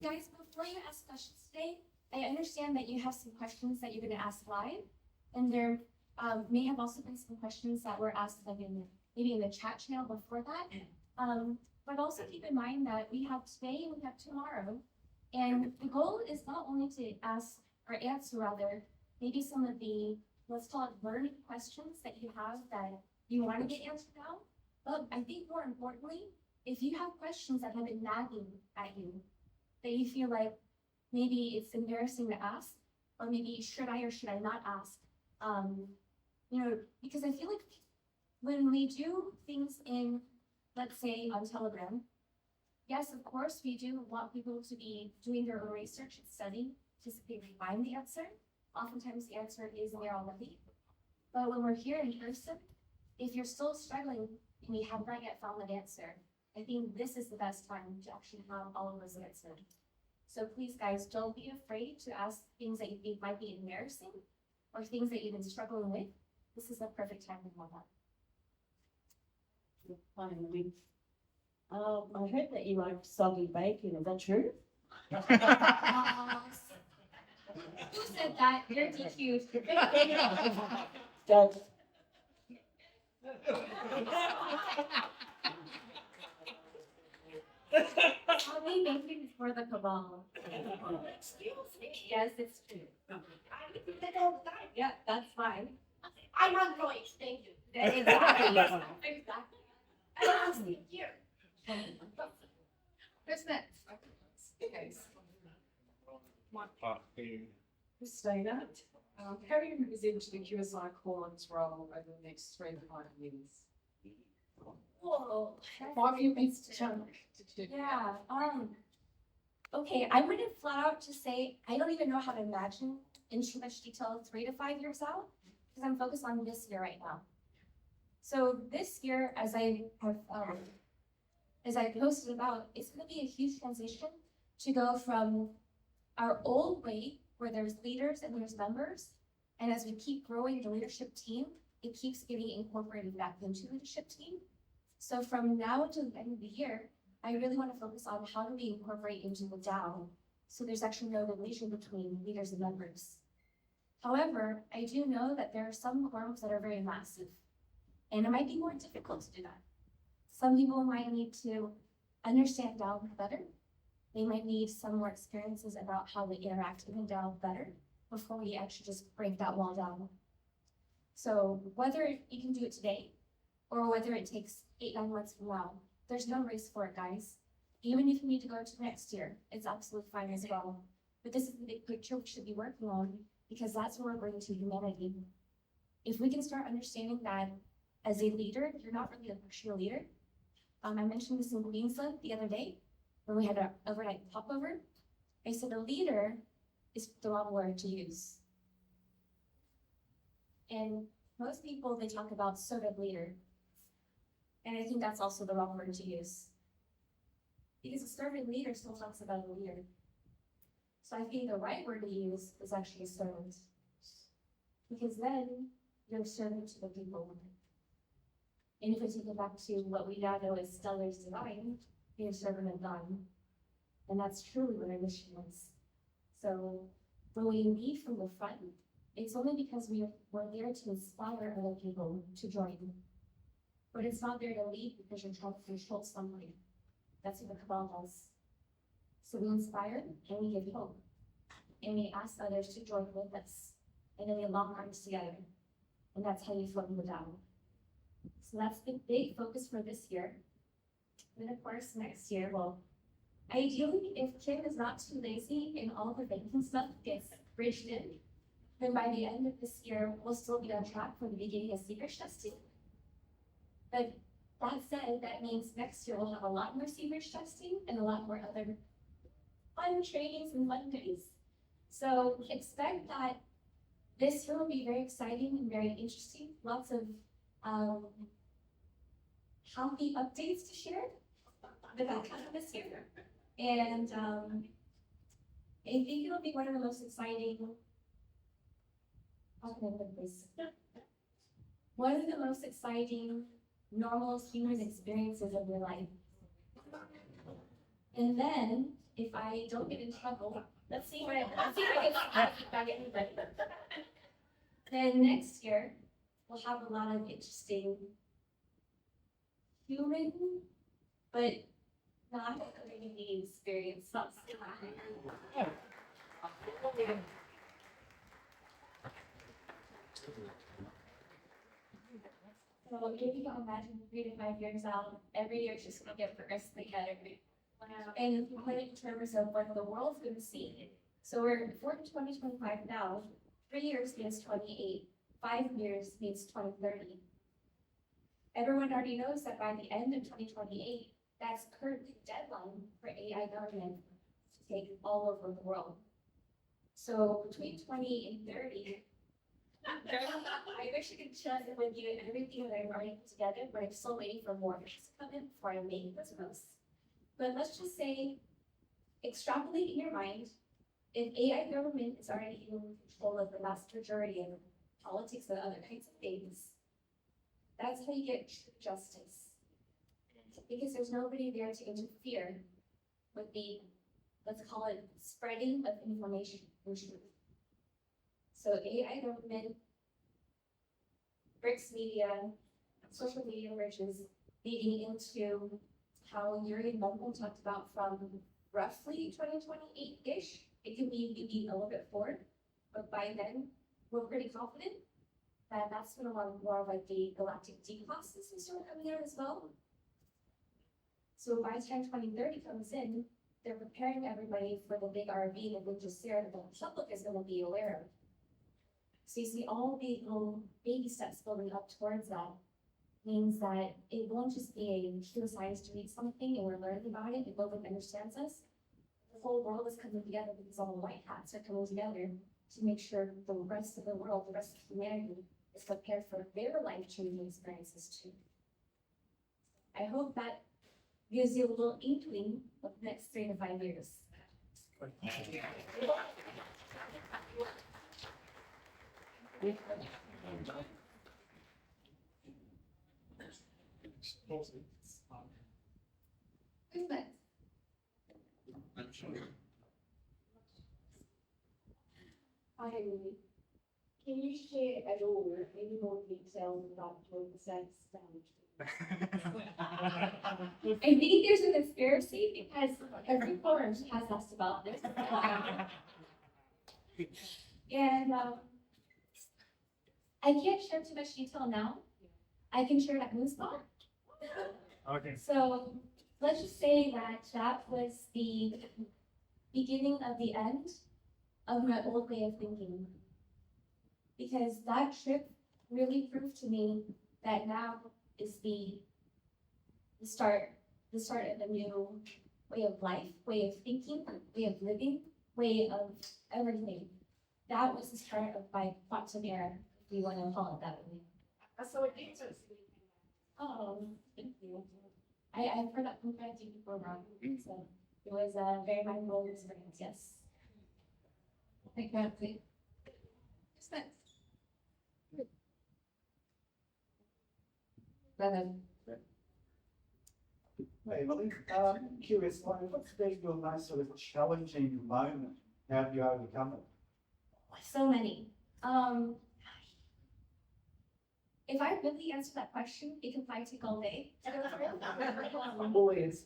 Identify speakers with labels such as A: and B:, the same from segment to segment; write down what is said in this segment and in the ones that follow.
A: Guys, before you ask questions today, I understand that you have some questions that you're going to ask live, and there may have also been some questions that were asked like in maybe in the chat channel before that. But also keep in mind that we have today and we have tomorrow, and the goal is not only to ask or answer rather maybe some of the, let's call it, learning questions that you have that you want to get answered now, but I think more importantly, if you have questions that have been nagging at you, that you feel like maybe it's embarrassing to ask, or maybe should I or should I not ask? Because I feel like when we do things in, let's say, on Telegram, yes, of course, we do want people to be doing their own research and study to simply find the answer. Oftentimes, the answer is there already. But when we're here in person, if you're still struggling and you have not yet found that answer, I think this is the best time to actually have all of those answered. So please, guys, don't be afraid to ask things that you think might be embarrassing or things that you've been struggling with. This is the perfect time to have that.
B: Finally. I heard that you like soggy bacon, is that true?
A: Who said that? You're DQ'd.
B: Don't.
A: Soggy bacon is for the cabal. Yes, it's true.
C: I do that all the time.
A: Yeah, that's fine.
C: I'm on voice, thank you.
A: Exactly. Exactly.
C: I don't speak here.
A: Who's next?
D: Christina, how do you envisage the QSI call-ins role over the next 3 to 5 years?
A: Whoa.
D: 5 years to chunk.
A: Yeah. Okay, I'm gonna flat out just say I don't even know how to imagine in too much detail 3 to 5 years out because I'm focused on this year right now. So this year, as I posted about, it's gonna be a huge transition to go from our old way where there's leaders and there's members, and as we keep growing the leadership team, it keeps getting incorporated back into the leadership team. So from now until the end of the year, I really want to focus on how do we incorporate into the DAO so there's actually no division between leaders and members. However, I do know that there are some quorums that are very massive, and it might be more difficult to do that. Some people might need to understand DAO better. They might need some more experiences about how they interact in the DAO better before we actually just break that wall down. So whether you can do it today or whether it takes 8-9 months from now, there's no race for it, guys. Even if you need to go to next year, it's absolutely fine as well. But this is the big picture we should be working on because that's what we're bringing to humanity. If we can start understanding that as a leader, you're not really a leader. I mentioned this in Queensland the other day when we had an overnight popover. I said a leader is the wrong word to use. And most people, they talk about servant leader. And I think that's also the wrong word to use. Because a servant leader still talks about a leader. So I think the right word to use is actually a servant. Because then you're a servant to the people. And if we take it back to what we now know as Stellar's divine, you're a servant of God. And that's truly what our mission is. So when we lead from the front, it's only because we're there to inspire other people to join. But it's not there to lead because you're trying to control somebody. That's what the cabal does. So we inspire and we give hope. And we ask others to join with us. And then we lock arms together. And that's how you float the down. So that's the big focus for this year. And then of course next year, well, ideally if Kim is not too lazy and all the banking stuff gets bridged in, then by the end of this year, we'll still be on track for the beginning of secret testing. But that said, that means next year we'll have a lot more secret testing and a lot more other fun trainings and fun days. So expect that this year will be very exciting and very interesting. Lots of healthy updates to share the back half of this year. And I think it'll be one of the most exciting, one of the most exciting normal human experiences of your life. And then if I don't get in trouble, let's see if I get back anybody. Then next year, we'll have a lot of interesting human, but not community experience stuff. So if you can imagine 3 to 5 years out, every year it's just gonna get progressively better. And if you put it in terms of what the world's gonna see, so we're in 2025 now, 3 years means 28, 5 years means 2030. Everyone already knows that by the end of 2028, that's currently the deadline for AI government to take all over the world. So between 20 and 30, I wish I could share with you everything that I've already put together, but I'm still waiting for more to come in before I make this post. But let's just say, extrapolate in your mind, if AI government is already in control of the vast majority of politics and other kinds of things, that's how you get true justice. Because there's nobody there to interfere with the, let's call it, spreading of information and truth. So AI government, bricks media, social media riches, leading into how Yuri and Malcolm talked about from roughly 2028-ish. It can be maybe a little bit forward, but by then, we're pretty confident that that's when a lot more of like the galactic declasses will start coming out as well. So by the time 2030 comes in, they're preparing everybody for the big RV that we just shared that the public is going to be aware of. So you see all the little baby steps building up towards that means that it won't just be a pure science to read something and we're learning about it and nobody understands us. The whole world is coming together because all the white hats are coming together to make sure the rest of the world, the rest of humanity is prepared for their life-changing experiences too. I hope that gives you a little inkling of the next 3 to 5 years. Who's next?
B: Hi, Emily. Can you share at all any more details about the sex damage?
A: I think there's a conspiracy because every forum has asked about this. And I can't share too much detail now. I can share that moon spot.
E: Okay.
A: So let's just say that that was the beginning of the end of my old way of thinking. Because that trip really proved to me that now is the start of a new way of life, way of thinking, way of living, way of everything. That was the start of my quantum era, if you want to call it that way.
C: So it means it's.
A: Oh, thank you. I've heard that from quite a few before, Ron, so it was a very memorable experience, yes. Thank you, Nancy. Who's next? Brandon.
E: Hey, Emily, curious, what's been your most sort of challenging moment? How have you overcome it?
A: So many. If I really answer that question, it could probably take all day.
E: Always.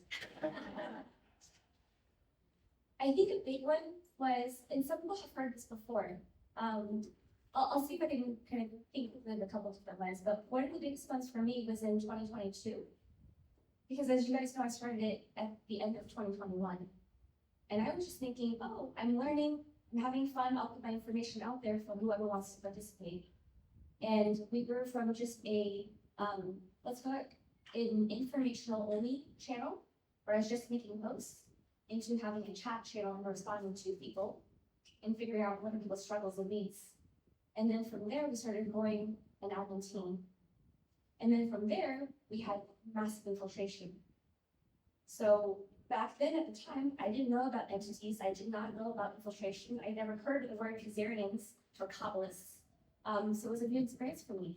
A: I think a big one was, and some people have heard this before. I'll see if I can kind of think of it in a couple of different ways, but one of the biggest ones for me was in 2022. Because as you guys know, I started it at the end of 2021. And I was just thinking, oh, I'm learning, I'm having fun, I'll put my information out there for whoever wants to participate. And we grew from just a, let's call it an informational only channel, where I was just making posts, into having a chat channel and responding to people and figuring out what are people's struggles and needs. And then from there, we started growing an admin team. And then from there, we had massive infiltration. So back then at the time, I didn't know about entities. I did not know about infiltration. I never heard of the word Khazarians or Kabbalists. So it was a new experience for me.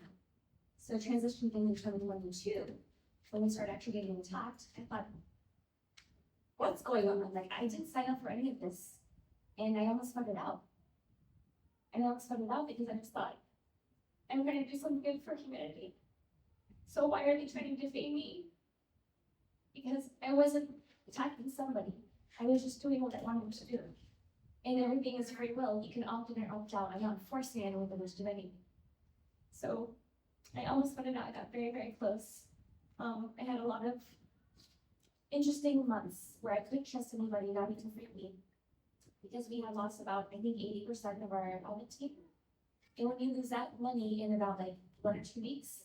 A: So transitioning into 2022, when we started actually getting attacked, I thought, what's going on? Like, I didn't sign up for any of this. And I almost found it out. And I almost found it out because I just thought, I'm going to do something good for humanity. So why are they trying to defame me? Because I wasn't attacking somebody. I was just doing what I wanted to do. And everything is free will. You can opt in or opt out. I'm not forcing anyone to do anything. So I almost found it out. I got very, very close. I had a lot of interesting months where I couldn't trust anybody, not even freely. Because we had lost about, I think, 80% of our audit team. And when you lose that money in about like 1 or 2 weeks,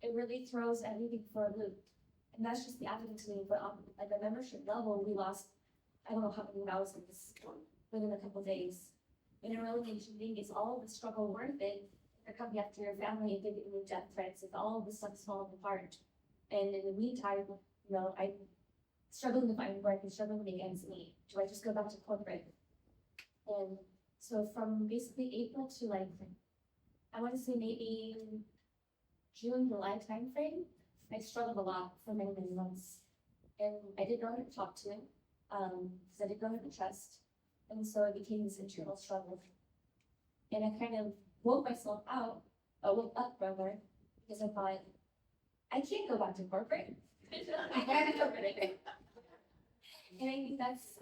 A: it really throws everything for a loop. And that's just the admin team, but on like a membership level, we lost, I don't know how many thousands within a couple of days. And a realization thing is all the struggle worth it. They're coming after your family and giving you death threats, if all of this stuff's falling apart. And in the meantime, you know, I'm struggling to find work and struggling to make ends meet. Do I just go back to corporate? And so from basically April to like, I want to say maybe June, July timeframe, I struggled a lot for many, many months. And I didn't know how to talk to him, because I didn't know how to trust. And so it became this internal struggle. And I kind of woke myself woke up rather, because I thought, I can't go back to corporate. I can't go corporate. And I think that's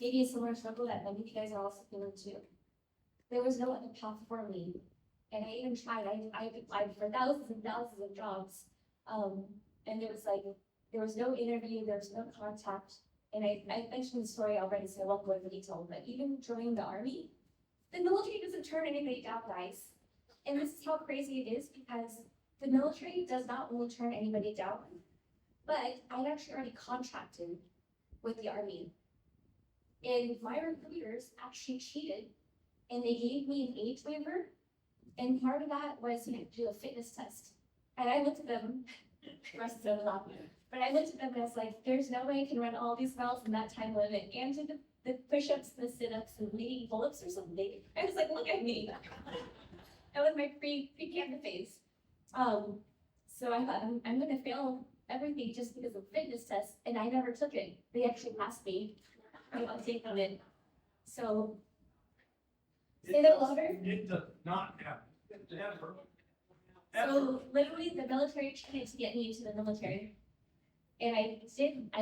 A: maybe a similar struggle that many of you guys are also feeling too. There was no other path for me. And I even tried, I applied for thousands and thousands of jobs. And there was no interview, there was no contact. And I mentioned the story already, so I won't go into detail, but even joining the army, the military doesn't turn anybody down, guys. And this is how crazy it is, because the military does not only turn anybody down, but I'd actually already contracted with the army. And my recruiters actually cheated, and they gave me an age waiver. And part of that was you had to do a fitness test. And I looked at them, the rest of them laughing, but I looked at them and I was like, there's no way I can run all these miles in that time limit and do the push-ups, the sit-ups, and leading pull-ups or something. I was like, look at me. That was my pre-camp phase. So I thought, I'm gonna fail everything just because of fitness tests, and I never took it. They actually passed me. I got taken it. So, say that louder.
E: It does not happen. Ever.
A: So literally the military tried to get me into the military. And I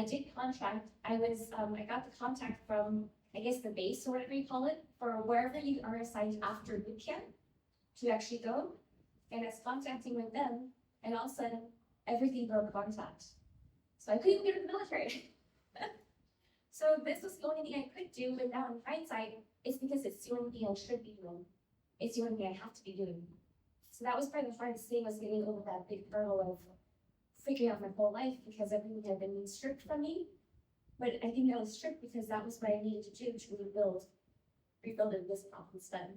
A: did contract. I got the contact from, I guess, the base or whatever you call it, for wherever you are assigned after boot camp to actually go. And I was contacting with them, and all of a sudden everything broke contact. So I couldn't get to the military. So this was the only thing I could do, but now in hindsight, it's because it's the only thing I should be doing. It's the only thing I have to be doing. So that was probably the hardest thing, was getting over that big hurdle of figuring out my whole life, because everything had been stripped from me. But I think that was stripped because that was what I needed to do to rebuild it this problem instead.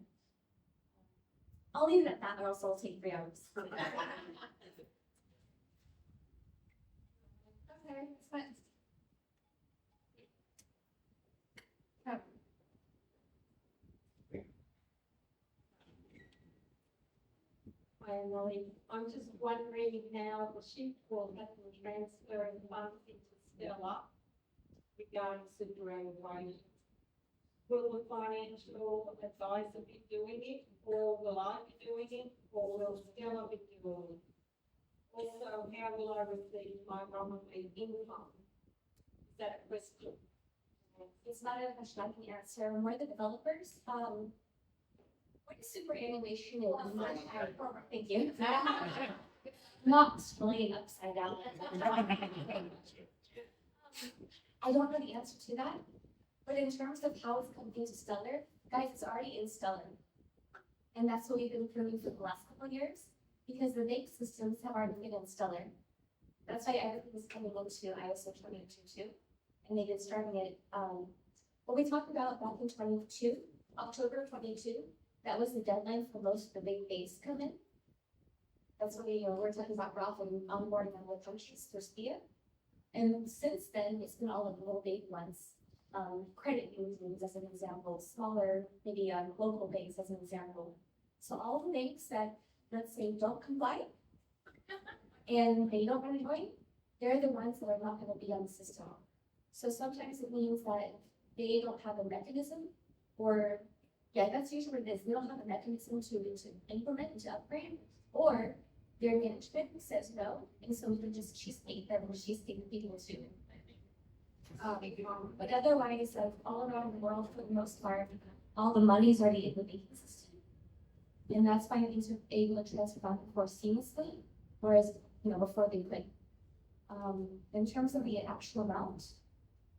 A: I'll leave it at that, or else I'll take 3 hours.
B: Okay, that's fine.
C: Hi, Emily. I'm just wondering now, the shift will have to transfer the funds into Stella regarding superannuation. Will the financial advisor be doing it, or will I be doing it, or will Stella be doing it? Also, how will I receive my monthly income? Is that a question?
A: It's not a question I can answer. We're the developers. What is superannuation? Thank you. Not scrolling upside down. I don't know the answer to that, but in terms of how it's come into Stellar, guys, it's already in Stellar. And that's what we've been proving for the last couple of years, because the bank systems have already been in Stellar. That's why everything is coming into ISO 2022, and they've been starting it. What we talked about back in October 22, that was the deadline for most of the big banks to come in. That's what we're talking about Ralph and onboarding on the countries for SPIA. And since then, it's been all of the little big ones. Credit unions as an example, smaller, maybe local banks as an example. So all the banks that, let's say, don't comply and they don't want to join, they're the ones that are not going to be on the system. So sometimes it means that they don't have a mechanism, or, yeah, that's usually what it is, they don't have a mechanism to implement, to upgrade, or their management says no, and so we can just cheesecake them or cheesecake people too. But otherwise, like all around the world, for the most part, all the money's already in the banking system. And that's why things are able to transfer back and forth seamlessly, whereas, before they could. In terms of the actual amount,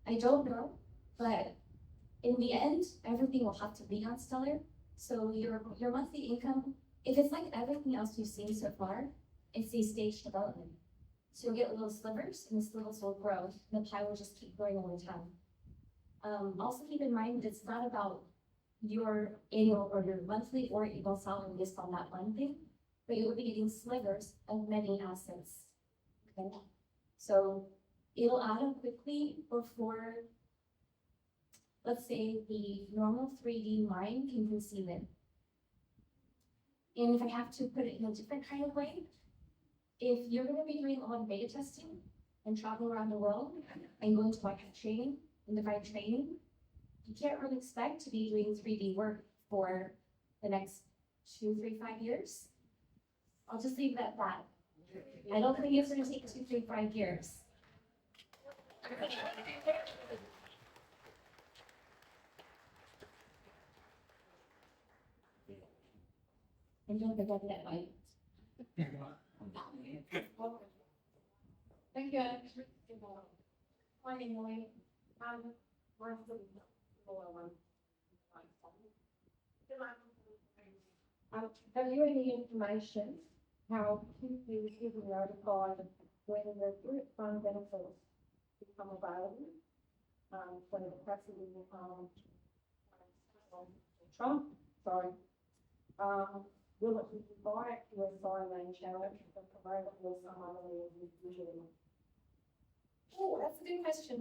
A: I don't know, but in the end, everything will have to be on Stellar. So your monthly income, if it's like everything else you've seen so far, it's a staged development. So you'll get little slivers, and the slivers will grow, and the pie will just keep growing over time. Also keep in mind that it's not about your annual or your monthly or annual salary based on that one thing, but you'll be getting slivers of many assets. Okay, so it'll add up quickly before, let's say, the normal 3D mind can conceive it. And if I have to put it in a different kind of way, if you're going to be doing a lot of beta testing and traveling around the world and going to like training and divine training, you can't really expect to be doing 3D work for the next 2, 3, 5 years. I'll just leave it at that. I don't think it's going to take 2, 3, 5 years. And don't forget that way.
C: Thank you. Morning, Lee. Marzo. Have you any information how quickly we can be notified when the group fund benefits become available? When the president, Trump, sorry. Will it be via QSI main channel and promote it with some other usually?
A: Oh, that's a good question.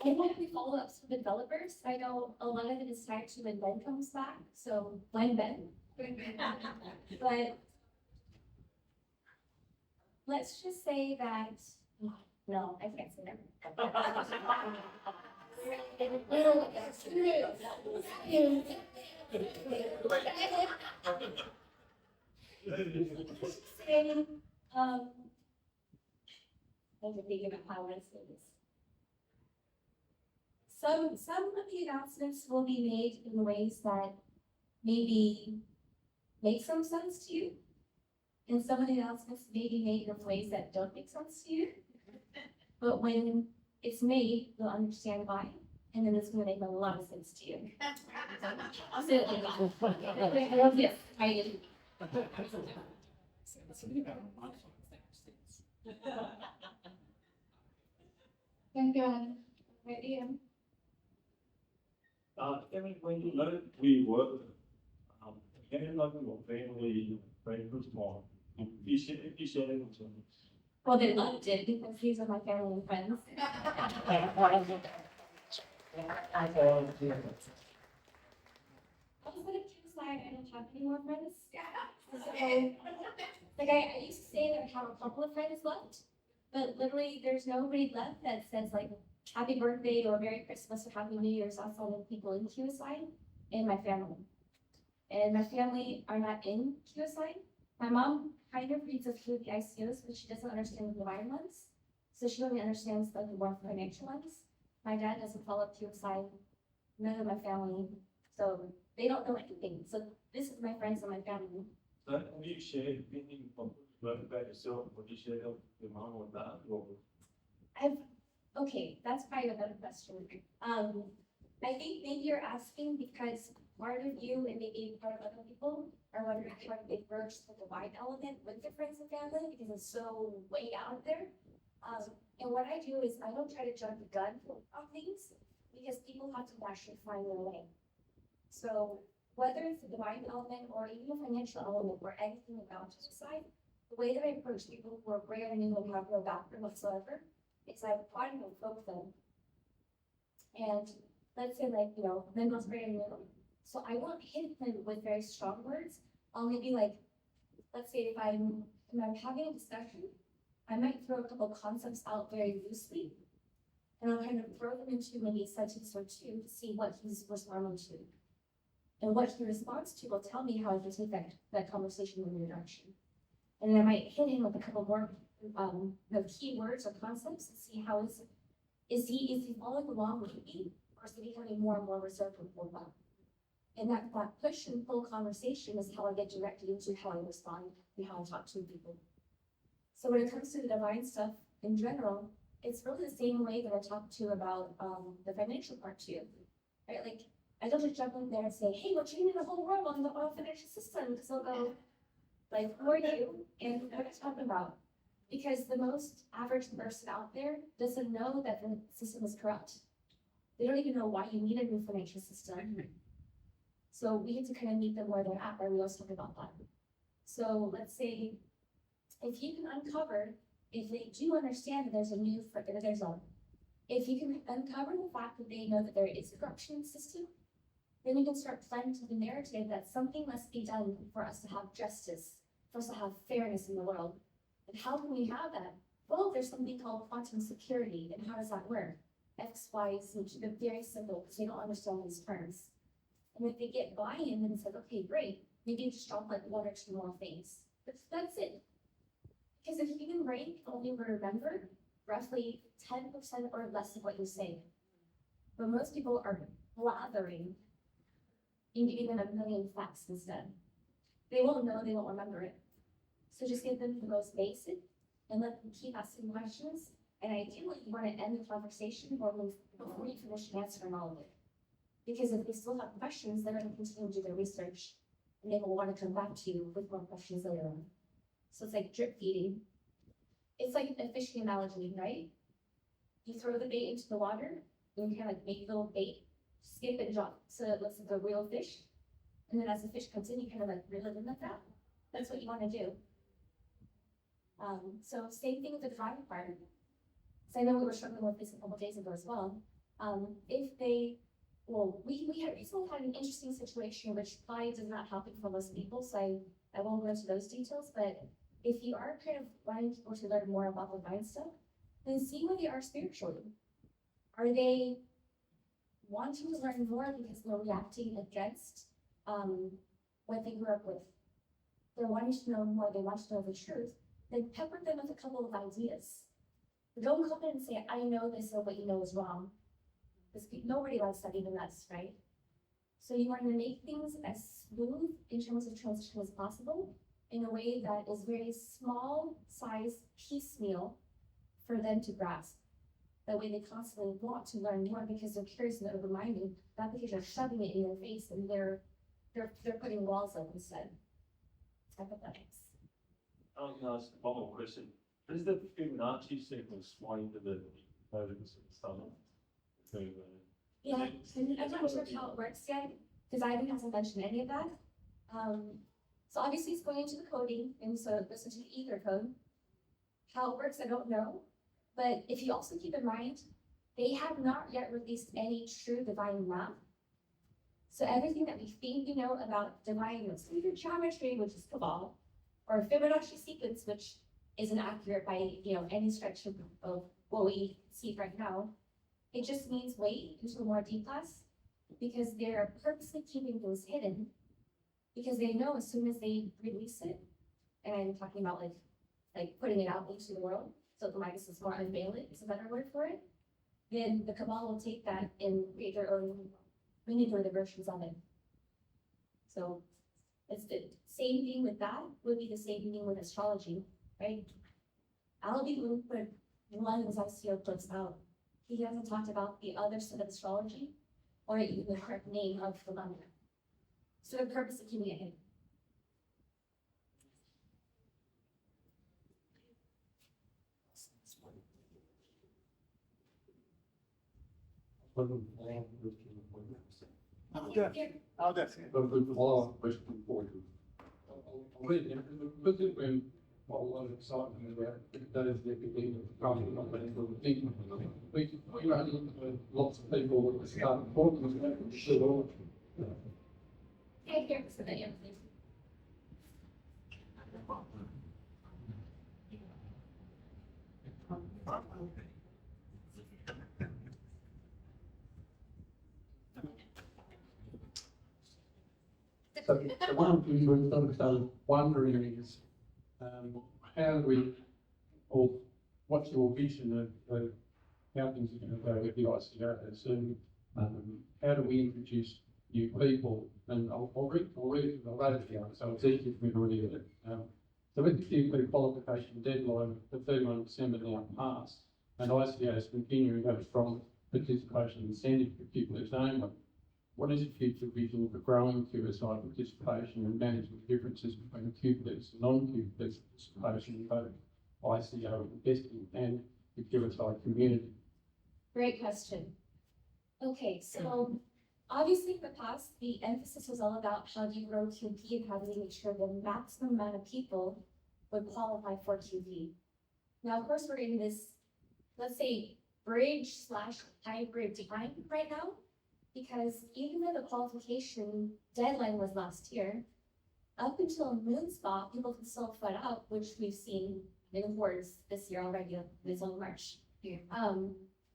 A: I might be follow-ups with developers. I know a lot of it is tied to when Ben comes back, so when Ben. But let's just say that, no, I can't say that. I'm thinking about how I want to say this. Some of the announcements will be made in ways that maybe make some sense to you, and some of the announcements may be made in ways that don't make sense to you. But when it's made, you'll understand why, and then it's going to make a lot of sense to you. So, yes, I do.
C: Thank you. Ready?
E: When you know we work, and like your family, very small, you share it with them.
A: Well, they loved it because these are my family and friends. Outside of Tuesday, I don't have any more friends. So, like I used to say that I have a couple of friends left, but literally there's nobody left that says like happy birthday or Merry Christmas or Happy New Year's outside of people in QSI and my family. And my family are not in QSI. My mom kind of reads a few of the ICOs, but she doesn't understand the divine ones. So she only understands the more financial ones. My dad doesn't follow QSI, none of my family. So they don't know anything. So this is my friends and my family.
E: So have you shared anything from learn about yourself, what you share with your mom or dad, or?
A: Okay, that's probably a better question. I think maybe you're asking because part of you and maybe part of other people are wondering how they merge the divine element with your friends and family because it's so way out there. And what I do is I don't try to jump the gun on things because people have to actually find their way. So whether it's the divine element or even a financial element or anything about suicide, the way that I approach people who are brand new and have no background whatsoever is I try to poke them. And let's say like, Mendel's brand new. So I won't hit them with very strong words. I'll maybe like, let's say if I'm having a discussion, I might throw a couple concepts out very loosely. And I'll kind of throw them into maybe a sentence or two to see what he's responding to. And what he responds to will tell me how I can take that conversation in a new direction. And then I might hit him with a couple more key words or concepts and see how is he following along with me, or is he becoming more and more reserved and pulled back? And that push and pull conversation is how I get directed into how I respond and how I talk to people. So when it comes to the divine stuff in general, it's really the same way that I talk to about the financial part too, right? Like I don't just jump in there and say, "Hey, we're changing the whole world on the financial system," because they'll go, like, "Who are you? And what are you talking about?" Because the most average person out there doesn't know that the system is corrupt. They don't even know why you need a new financial system. So we get to kind of meet them where they're at, right? We always talk about that. So let's say if you can uncover, if they do understand that if you can uncover the fact that they know that there is corruption in the system, then you can start planting the narrative that something must be done for us to have justice, for us to have fairness in the world. And how can we have that? Well, there's something called quantum security. And how does that work? X, Y, Z, keep it very simple because they don't understand these terms. And if they get buy-in, then it's like, okay, great. Maybe you just drop like one or two more things. But that's it. Because the human brain can only remember roughly 10% or less of what you say. But most people are blathering and giving them a million facts instead. They won't know, they won't remember it. So just give them the most basic and let them keep asking questions. And ideally, you want to end the conversation before you finish answering all of it. Because if they still have questions, they're going to continue to do their research and they will want to come back to you with more questions later on. So it's like drip feeding. It's like a fishing analogy, right? You throw the bait into the water and you kind of like make a little bait, skip and drop so it looks like a real fish. And then as the fish comes in, you kind of like reel it in like that. That's what you want to do. So same thing with the driving part. So I know we were struggling with this a couple days ago as well. We had recently had an interesting situation which probably does not happen for most people, so I won't go into those details, but if you are kind of wanting people to learn more about the divine stuff, then see where they are spiritually. Are they wanting to learn more because they're reacting against what they grew up with? They're wanting to know more, they want to know the truth, then pepper them with a couple of ideas. Don't come in and say, "I know this, so what you know is wrong." Because nobody likes that, even us, right? So you want to make things as smooth in terms of transition as possible in a way that is very small size piecemeal for them to grasp. That way they constantly want to learn more because they're curious and open-minded, not because you're shoving it in their face and they're putting walls up instead. I hope that makes.
E: I was gonna ask one more question. Does the Fibonacci sequence fall into the motives and stuff? So,
A: Yeah, and I'm not sure how it works yet, because Ivan hasn't mentioned any of that. So obviously it's going into the coding, and so it goes into the ether code. How it works, I don't know. But if you also keep in mind, they have not yet released any true divine math. So everything that we think you know about divine sacred geometry, which is Kabbalah, or Fibonacci sequence, which isn't accurate by any stretch of what we see right now, it just means wait until more deep class, because they're purposely keeping things hidden, because they know as soon as they release it, and I'm talking about like putting it out into the world, so the Midas is more unveil it, is a better word for it, then the Kabbalah will take that and create their own manipulative versions of it. So it's the same thing with that, would be the same thing with astrology, right? Albie would put one of his ICO books out. He hasn't talked about the other set of astrology or even the correct name of the month. So the purpose of keeping it hidden.
F: I'll just.
G: But the follow-up question for you. When one excitement about that is the beginning of talking about thinking. We had lots of people start talking about it.
A: Yeah, here, so that you
G: So the one thing we've sort of started wondering is, how do we, or what's your vision of how things are going to go with the ICO? So, how do we introduce new people? And I'll read it down, so it's easy for me to read it. So with the QP qualification deadline for 31 December now passed, and ICO is continuing to have strong participation incentive for QPs only, what is the future vision for growing QSI participation and managing the differences between QPs and non-QPs participation in both ICO investing and the QSI community?
A: Great question. Okay, so obviously in the past, the emphasis was all about how do you grow QP and how do you make sure the maximum amount of people would qualify for QP. Now, of course, we're in this, let's say, bridge/hybrid time right now, because even though the qualification deadline was last year, up until Moonspot, people can still FUD out, which we've seen in awards this year already. It's only March.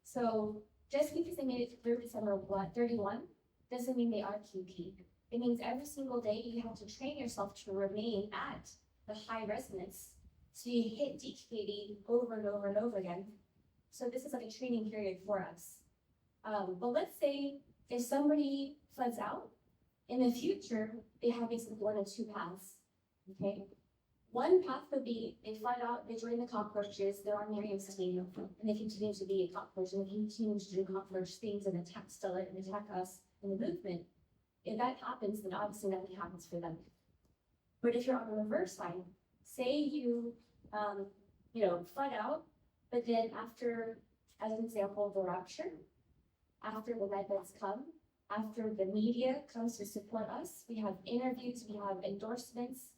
A: So just because they made it through December 31 doesn't mean they are QP. It means every single day you have to train yourself to remain at the high resonance. So you hit DQAD over and over and over again. So this is like a training period for us. But let's say if somebody floods out, in the future, they have basically one of two paths, okay? One path would be they flood out, they join the cockroaches, they're on Miriam's team, and they continue to be a cockroach, and they continue to do cockroach things and attack Stella and attack us in the movement. If that happens, then obviously nothing happens for them. But if you're on the reverse side, say you, flood out, but then after, as an example, the rapture, after the red beds come, after the media comes to support us, we have interviews, we have endorsements.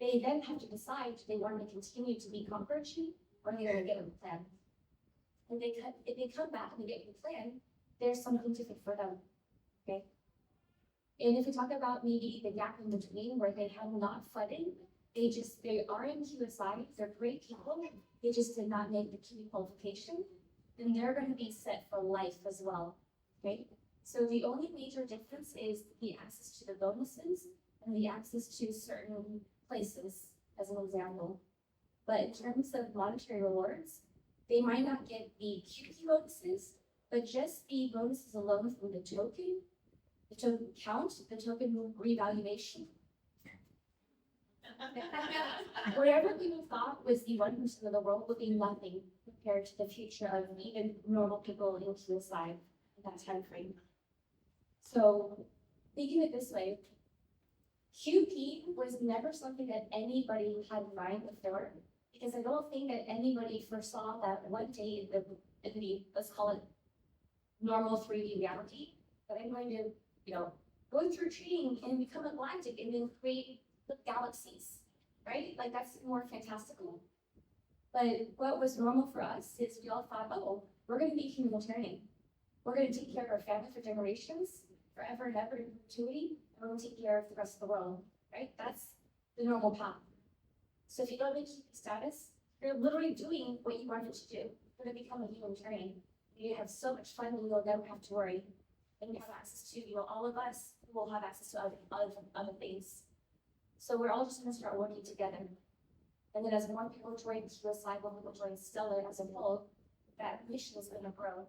A: They then have to decide if they want to continue to be cockroachy or they're going to get a plan. And if they come back and they get a plan, there's something different for them. Okay. And if we talk about maybe the gap in between where they have not flooded, they are in QSI, they're great people, they just did not make the key qualification, then they're going to be set for life as well. Okay. So the only major difference is the access to the bonuses and the access to certain places, as an example. But in terms of monetary rewards, they might not get the QP bonuses, but just the bonuses alone from the token count, the token revaluation. Whatever people thought was the 1% of the world would be nothing compared to the future of even normal people in QSI in that time frame. So thinking it this way, QP was never something that anybody had in mind before, because I don't think that anybody foresaw that one day it would be, let's call it normal 3D reality, that I'm going to, go through training and become a galactic and then create the galaxies, right? Like that's more fantastical. But what was normal for us is we all thought, oh, we're going to be humanitarian. We're going to take care of our family for generations, forever and ever in perpetuity, and we're going to take care of the rest of the world, right? That's the normal path. So if you don't make status, you're literally doing what you wanted to do. You're going to become a humanitarian. You have so much fun and you'll never have to worry. And you have access to, all of us will have access to other things. So we're all just going to start working together. And then as more people join QSI, more people join Stellar as a whole, that mission is going to grow.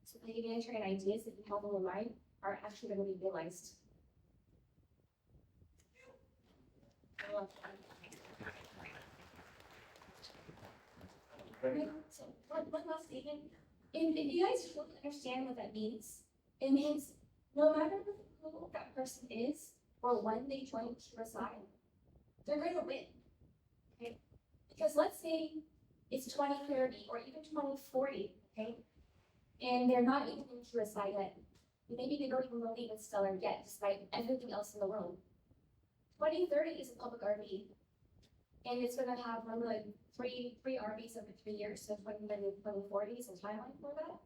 A: So the humanitarian ideas that you have in your mind are actually going to be realized. So one last statement. If you guys don't understand what that means, it means no matter who that person is or when they join QSI, they're going to win. Okay? Because let's say it's 2030 or even 2040, okay? And they're not even in QSI yet. Maybe they don't even believe in Stellar yet, despite everything else in the world. 2030 is a public RV. And it's going to have like three RVs over 3 years, so 2040 is a timeline for that.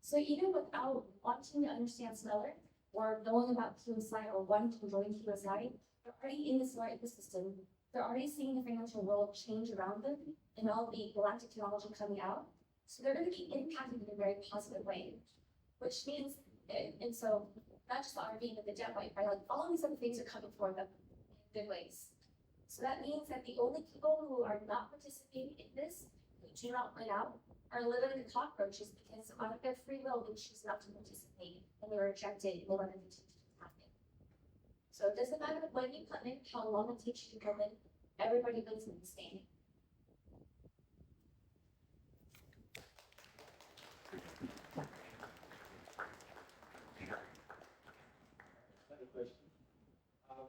A: So even without wanting to understand Stellar or knowing about QSI or wanting to join QSI, they're already in the Stellar ecosystem. They're already seeing the financial world change around them and all the galactic technology coming out. So they're going to be impacted in a very positive way, which means, and so not just the RV, but the jet bike, right? Like all these other things are coming for them in good ways. So that means that the only people who are not participating in this, who do not win out, are literally the cockroaches because out of their free will they choose not to participate and they were rejected and they want to continue to happen. So it doesn't matter when you come in, how long it takes you to come in, everybody wins in the standing.
G: Another question.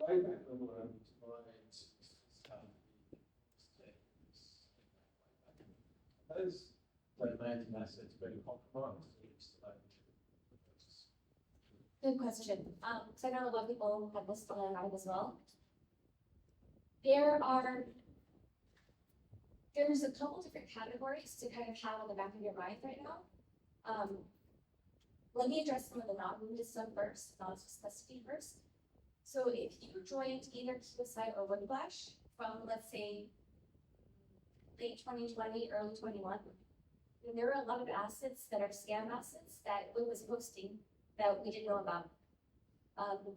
G: Way back when we were those domains and assets been compromised?
A: Good question. So I know a lot of people have this on their mind as well. There's a couple different categories to kind of have on the back of your mind right now. Let me address some of the non-movement stuff first, non-specificity first. So if you joined either QSI or Woodflash from, let's say, late 2020, early 21, then there were a lot of assets that are scam assets that Wood was posting that we didn't know about.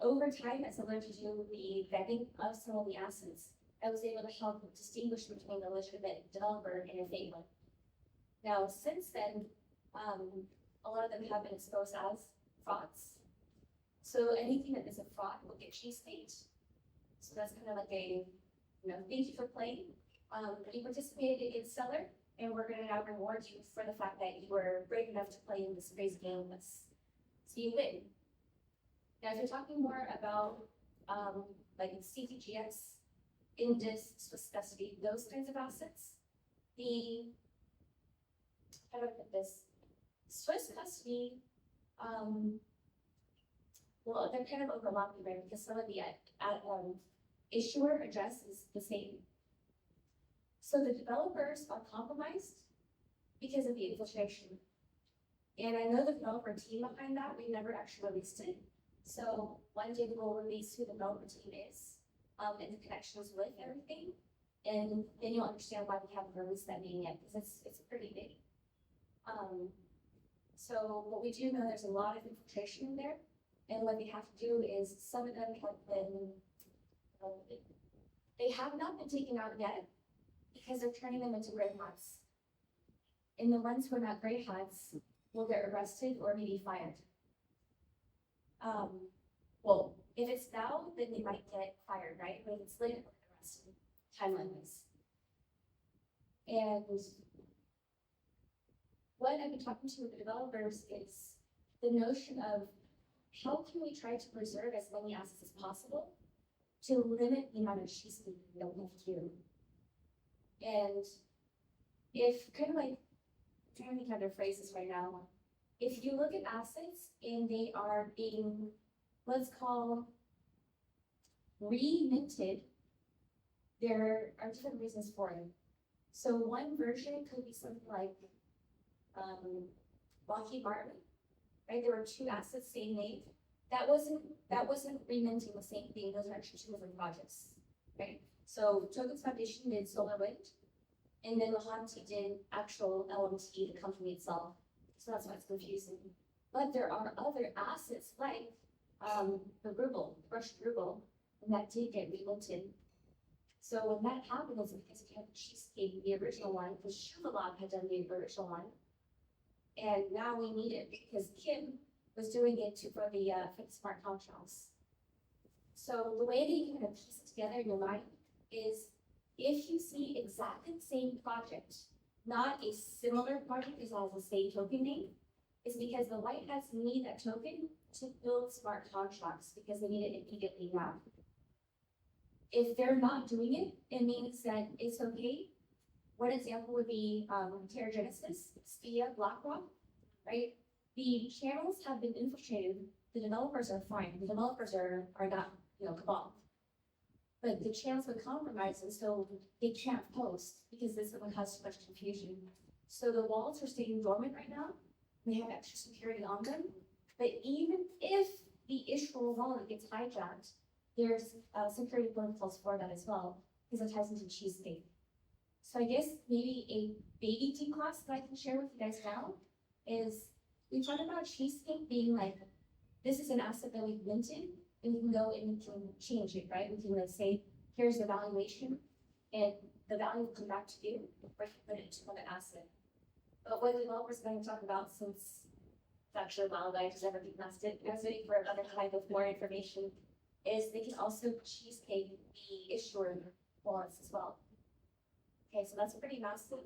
A: Over time, as I learned to do the vetting of some of the assets, I was able to help distinguish between a legitimate developer and a fake one. Now, since then, a lot of them have been exposed as frauds. So anything that is a fraud will get cheese baked. So that's kind of like a, thank you for playing. You participated in Stellar, and we're going to now reward you for the fact that you were brave enough to play in this crazy game with us. So you win. Now, if you're talking more about like CTGX, Indus, Swiss custody, those kinds of assets, how do I put this? Swiss custody, well, they're kind of overlapping, right? Because some of the issuer address is the same. So the developers are compromised because of the infiltration. And I know the developer team behind that, we never actually released it. So one day we'll release who the developer team is, and the connections with everything. And then you'll understand why we haven't released that name yet, because it's pretty big. So what we do know, there's a lot of infiltration in there. And what they have to do is some of them have been, they have not been taken out yet because they're turning them into gray hats. And the ones who are not gray hats will get arrested or maybe fired. Well, if it's now, then they might get fired, right? But if it's later, they'll get arrested, timeline-wise. And what I've been talking to with the developers is the notion of how can we try to preserve as many assets as possible to limit the amount of cheese that we have to do. And if kind of like, I'm trying to think how to phrase this right now. If you look at assets and they are being, let's call, re-minted, there are different reasons for it. So one version could be something like Lockheed Martin, right? There were two assets, same name. That wasn't re-minting the same thing. Those are actually two different projects, right? So Tokens Foundation did Solar Wind, and then Lahanti did actual LMT, the company itself. So that's why it's confusing. But there are other assets like the ruble, Russian ruble, and that did get re-minted. So when that happened, it's because we had Cheesecake, the original one, because Shuvalab had done the original one. And now we need it because Kim was doing it for the smart contracts. So the way that you can kind of piece it together in your mind is if you see exactly the same project, not a similar project as has the same token name, is because the white hats need that token to build smart contracts because they need it immediately now. If they're not doing it, it means that it's okay. One example would be Terra Genesis, Spia, BlackRock, right? The channels have been infiltrated. The developers are fine. The developers are not, cabal. But the channels have been compromised, and so they can't post because this would cause too much confusion. So the walls are staying dormant right now. They have extra security on them. But even if the issuer wallet gets hijacked, there's security protocols for that as well, because it ties into Cheesecake. So I guess maybe a baby tea class that I can share with you guys now is we talked about Cheesecake being like this is an asset that we've minted, and we can go and we can change it, right? We can like say, here's the valuation, and the value will come back to you, or you put it into another asset. But what the developer's going to talk about, since it's actually a while ago, I just never asked it, I was waiting for another type of more information, is they can also cheesecake the issuer wallets as well. Okay, so that's pretty massive.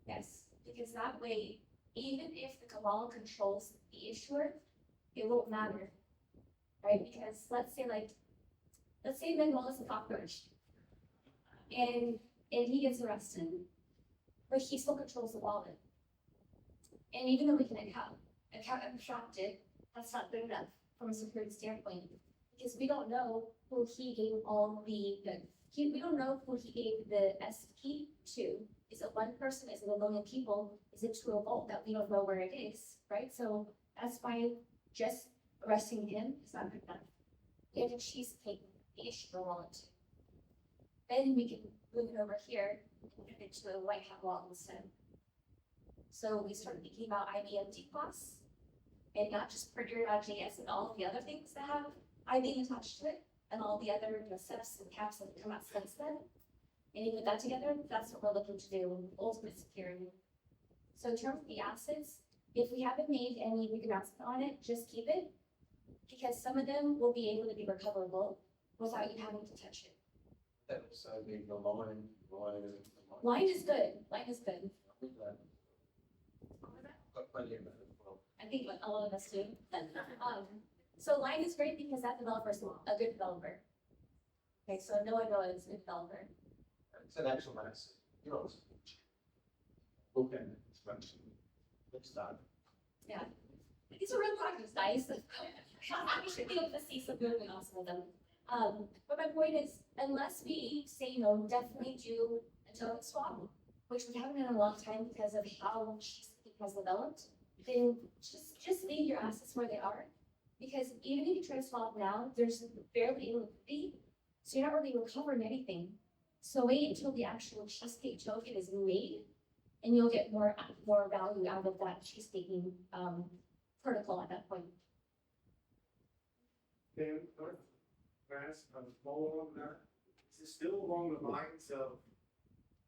A: Yes, because that way, even if the cabal controls the issuer, it won't matter, right? Because let's say Manuel is a cockroach, and he gets arrested, but he still controls the wallet. And even though we can abstract it, that's not good enough from a security standpoint, because we don't know who he gave we don't know who he gave the S key to. Is it one person? Is it a million people? Is it to a vault that we don't know where it is, right? So that's why just arresting him is not good enough. We have to cheesecake the issuer wallet. Then we can move it over here and put it into a white hat wallet instead. So we started thinking about IBM class and not just Purdue.js and all of the other things that have IBM attached to it and all the other setups and caps that have come out since then. And you put that together, that's what we're looking to do, ultimate security. So in terms of the assets, if we haven't made any recognition on it, just keep it, because some of them will be able to be recoverable without you having to touch it.
G: That was the line.
A: Line is good, line is good.
G: Got plenty of that as well.
A: I think a lot of us do. So line is great because that developer is a good developer. Okay, so no one knows a good developer.
G: It's an actual asset. Yours. Okay, it's fun. Let's start.
A: These are real projects, guys. We should be able to see some good and awesome with them. But my point is, unless we say, definitely do a token swap, which we haven't in a long time because of how cheesecake has developed, then just leave your assets where they are. Because even if you try to swap now, there's barely any liquidity, so you're not really recovering anything. So wait until the actual cheesecake token is made, and you'll get more value out of that cheesecaking protocol at that point.
F: Dan, ask a follow on that. Is it still along the lines of,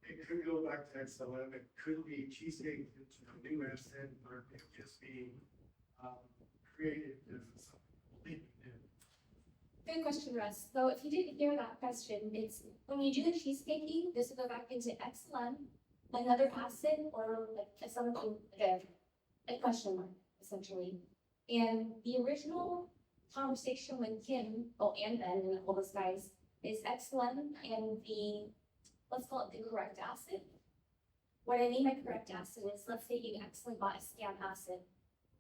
F: it could go back to XLM, it could be cheesecake into a new asset, or it could just be created as something new?
A: Good question, Russ. So if you didn't hear that question, it's when you do the cheesecaking, this will go back into XLM, another asset, or like something, a question mark, essentially. And the original conversation with Kim, and Ben, and all those guys, is XLM and let's call it the correct asset. What I mean by correct asset is, let's say you accidentally bought a scam asset.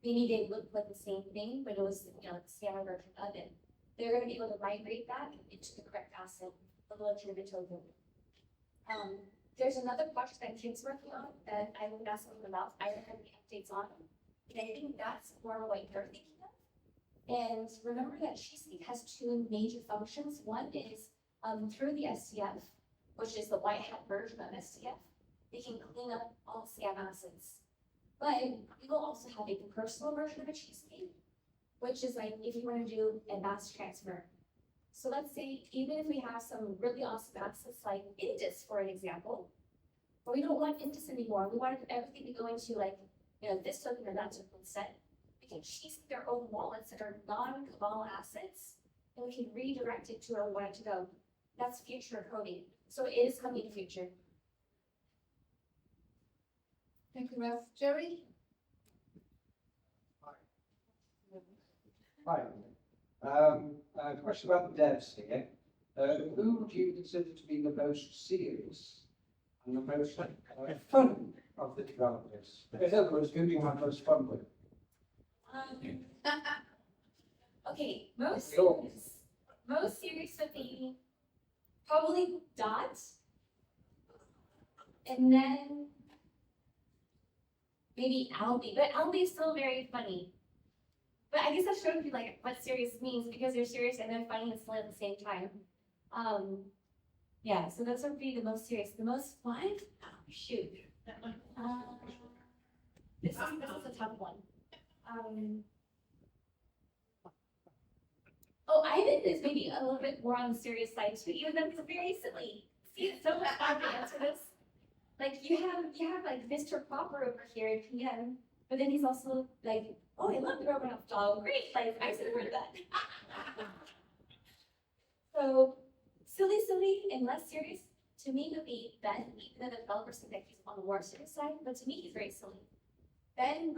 A: Maybe they looked like the same thing, but it was, the scammer version of it. They're going to be able to migrate that into the correct asset, the legitimate token. There's another project that Kim's working on that I would ask them about. I don't have any updates on, and I think that's more what you're thinking of. And remember that cheesecake has two major functions. One is through the STF, which is the white hat version of STF, they can clean up all scam assets. But we will also have a personal version of a cheesecake, which is like if you want to do a mass transfer. So let's say even if we have some really awesome assets like Indus, for an example, but we don't want Indus anymore. We want everything to go into like, this token or that token set. We can cheesecake their own wallets that are non-cabal assets, and we can redirect it to where we want it to go. That's future coding. So it is coming in the future.
D: Thank you, Ralph. Jerry?
H: Hi. A question about the devs here. Who would you consider to be the most serious and the most fun of the developers? In other words, who do you have most fun with?
A: Okay, most serious would be probably Dot, and then maybe Albie, but Albie is still very funny. But I guess that shows you like what serious means, because they're serious and they're funny and silly at the same time. Yeah, so those would be the most serious. The most fun? Oh, shoot. This is a tough one. Oh, Ivan is maybe a little bit more on the serious side too, even though he's very silly. See, it's so much fun to answer this. Like you have like Mr. Popper over here at PM, but then he's also like, oh, I love the Romanoff dog. Great, like I should have heard that. So silly and less serious to me would be Ben, even though the developers think that he's on the more serious side, but to me he's very silly. Ben,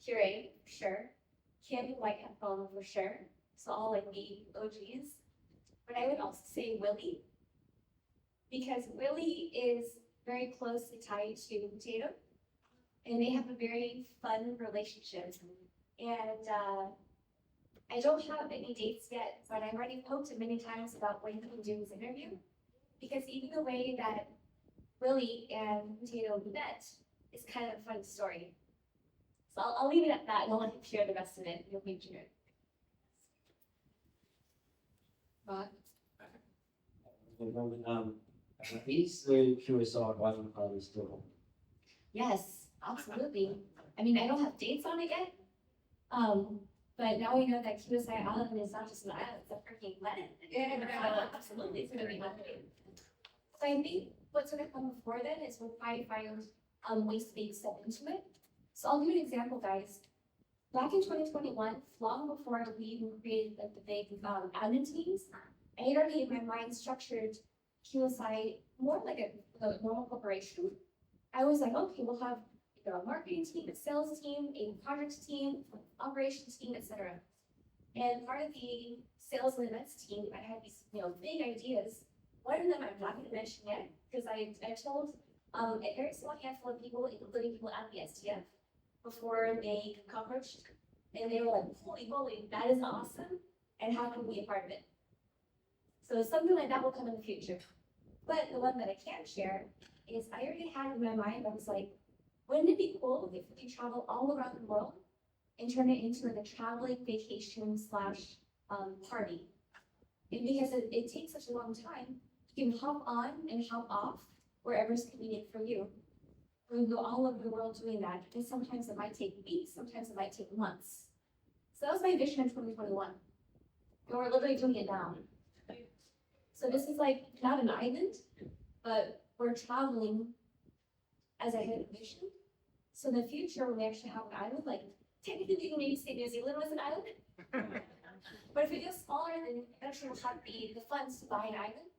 A: Puree, for sure. Kim, White Headphone, for sure. So all like the OGs. But I would also say Willie, because Willie is very closely tied to Tatum, and they have a very fun relationship. And I don't have any dates yet, but I've already poked him many times about when he can do his interview, because even the way that Willie and Tatum met is kind of a fun story. So I'll leave it at that, and I'll let him share the rest of it. You'll be sure.
I: Is the QSR Wi-Fi party still?
A: Yes, absolutely. I mean, I don't have dates on it yet. But now we know that QSI Island is not just an island, it's a freaking planet. Absolutely, it's gonna be happening. So I think what's gonna come before then is we'll try to find ways to be step into it. So I'll give you an example, guys. Back in 2021, long before we even created like the big admin teams, I had already in my mind structured QSI more like a normal corporation. I was like, okay, we'll have a marketing team, a sales team, a projects team, operations team, etc. And part of the sales and events team, I had these big ideas. One of them I'm not going to mention yet because I told a very small handful of people, including people at the STF, before they cockroached, and they were like, holy moly, that is awesome, and how can we be a part of it? So something like that will come in the future. But the one that I can't share is I already had in my mind, I was like, wouldn't it be cool if we could travel all around the world and turn it into like a traveling vacation / party? And because it takes such a long time, you can hop on and hop off wherever's convenient for you. We can go all over the world doing that. And sometimes it might take weeks, sometimes it might take months. So that was my vision in 2021. And we're literally doing it now. So this is like not an island, but we're traveling as I had envisioned. So in the future, when we actually have an island, like technically we can maybe say New Zealand was an island. But if we go smaller, then eventually we'll have the funds to buy an island.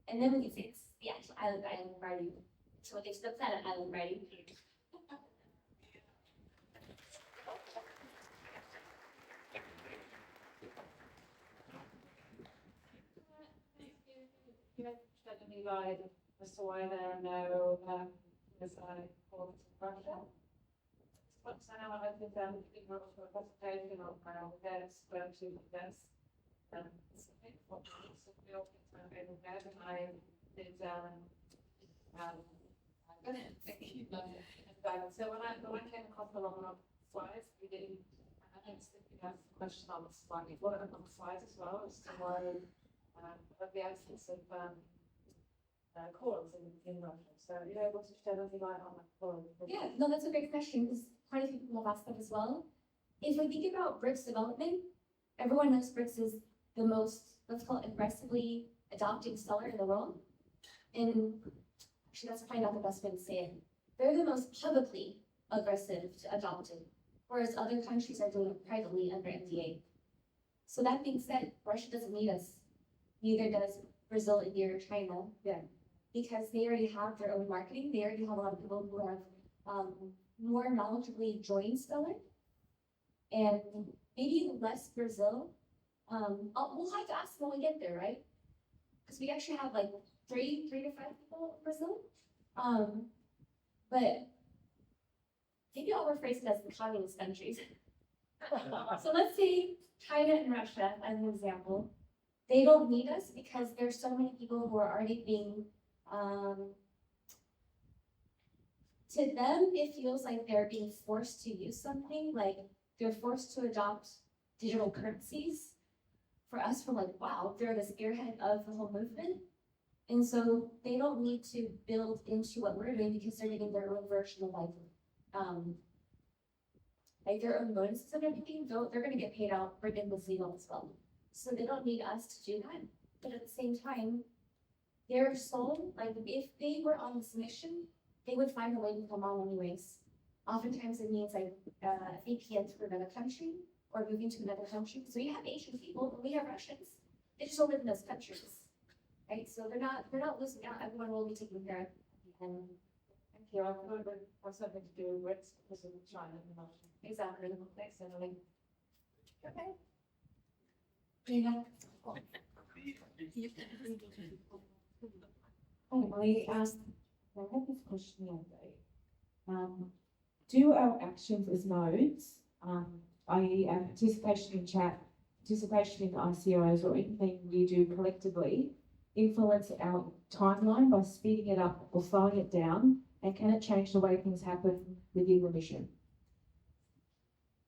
A: And then we can say it's the actual island party. So it's the planet island party.
C: You mentioned any light as to why there are no ports in Russia. But now I think in Russia a presentation of this, where to this. What we all think about there, and I did so when I came across the long slides, we did I think we have a question on the slide, on the slides as well, as to why the absence of corals in Russia. So are you able to shed any light on that coral?
A: Yeah, no, that's a great question because quite a few people have asked that as well. If we think about BRICS development, everyone knows BRICS is the most, let's call it, aggressively adopting stellar in the world. And actually, that's probably not the best way to say it. They're the most publicly aggressive to adopt it, whereas other countries are doing it privately under NDA. So that being said, Russia doesn't need us. Neither does Brazil, India, or China.
D: Yeah.
A: Because they already have their own marketing. They already have a lot of people who have more knowledgeably joined Stellar. And maybe less Brazil. We'll have to ask them when we get there, right? Because we actually have like three to 5 people in Brazil. But maybe I'll rephrase it as the communist countries. So let's say China and Russia as an example. They don't need us because there's so many people who are already being, to them, it feels like they're being forced to use something, like they're forced to adopt digital currencies. For us, we're like, wow, they're the spearhead of the whole movement. And so they don't need to build into what we're doing because they're getting their own version of like, like their own bonuses and everything, they're gonna get paid out for in this legal as well. So they don't need us to do that, but at the same time, their soul, like if they were on this mission, they would find a way to come on anyways. Oftentimes it means like VPN to another country or moving to another country, because we have Asian people, and we have Russians, they just don't live in those countries. Right, so they're not losing out, everyone will be taken care of. And
D: Thank you. I thought it was something to do with China and Russia.
A: exactly, so like, okay. Yeah.
B: I asked, I have this question one day. Do our actions as nodes, i.e. our participation in chat, participation in ICOs or anything we do collectively, influence our timeline by speeding it up or slowing it down? And can it change the way things happen within the mission?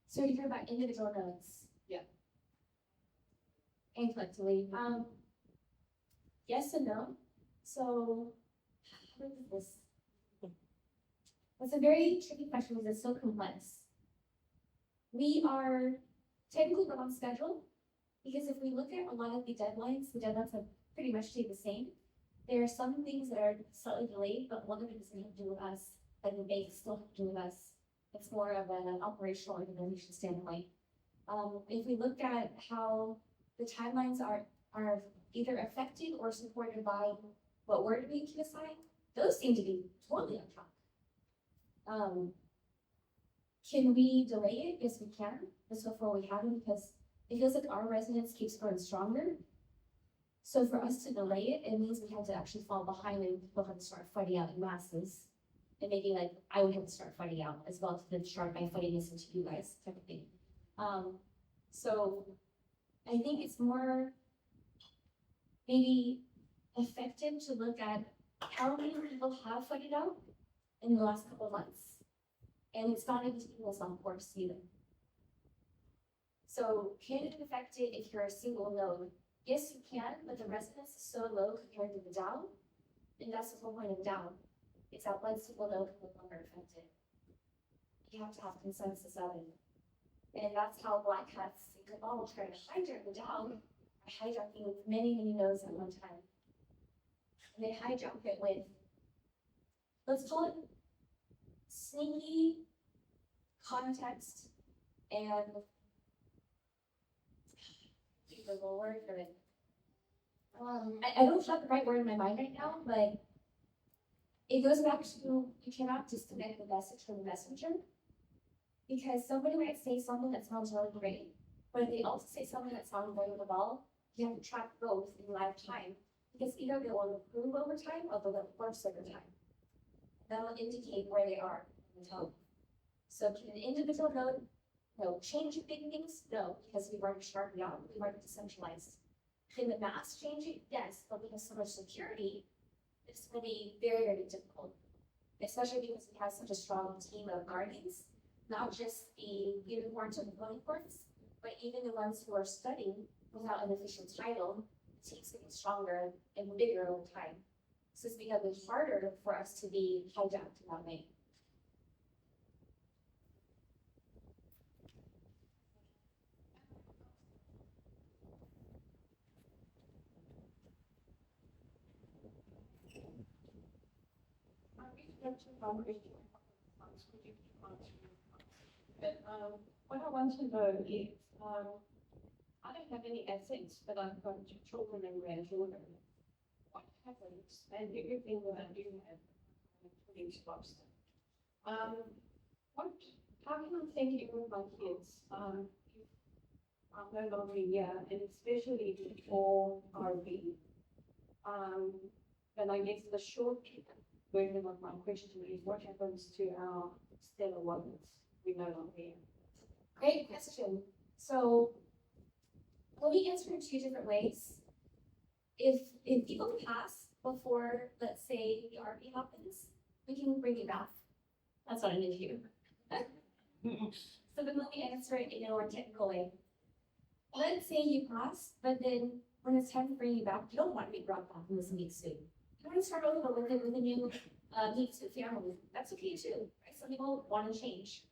A: So you hear about individual nodes?
D: Yeah.
A: And collectively, yes and no. So, how is this? It's a very tricky question because it's so complex. We are technically we're on schedule because if we look at a lot of the deadlines have pretty much stayed the same. There are some things that are slightly delayed, but one of it doesn't have to do with us, and the banks still have to do with us. It's more of an operational organization standpoint. If we look at how the timelines are either affected or supported by what we're doing to decide, those seem to be totally on track. Can we delay it? Yes, we can. That's so far we haven't, because it feels like our resonance keeps growing stronger. So for us to delay it, it means we have to actually fall behind and people have to start fighting out in masses. And maybe like I would have to start fighting out as well to then start by fighting this into you guys type of thing. So I think it's more maybe effective to look at how many people have fought it out in the last couple of months. And it's not even people's on course either. So can it affect it if you're a single node? Yes, you can, but the resonance is so low compared to the DAO, and that's the whole point of DAO. It's that one single node can no longer affect it. You have to have consensus of it. And that's how Black Hats and Cabal try to hijack the DAO by hijacking many nodes at one time. And they hijack it with, let's call it sneaky context and the word for it. I don't have the right word in my mind right now, but it goes back to you cannot disconnect the message from the messenger, because somebody might say something that sounds really great, but if they also say something that sounds very at all, you have to track both in live time, because either they will improve over time or they'll worse over time. That will indicate where they are in the tone. So can an individual node change big things? No, because we've already started out, we've already decentralized. Can the mass change it? Yes, but because so much security, it's going to be very difficult, especially because we have such a strong team of guardians, not just the unicorns or the unicorns, but even the ones who are studying without an official title. The team's getting stronger and bigger over time. So it's becoming harder for us to be hijacked in that way.
C: But what I want to know is, I don't have any assets, but I've got children and grandchildren. What happens, and everything that I do have, including stocks. How can I thank you with my kids? If I'm no longer here, and especially for RV. And I guess the short version of my question is, what happens to our stellar ones? We no longer here.
A: Great question. So let me answer in two different ways. If people pass before, let's say, the RV happens, we can bring you back. That's not an issue. So then let me answer it in a more technical way. Let's say you pass, but then when it's time to bring you back, you don't want to be brought back in this meat suit. You want to start over with a new meat suit family. That's okay too. Right? Some people want to change.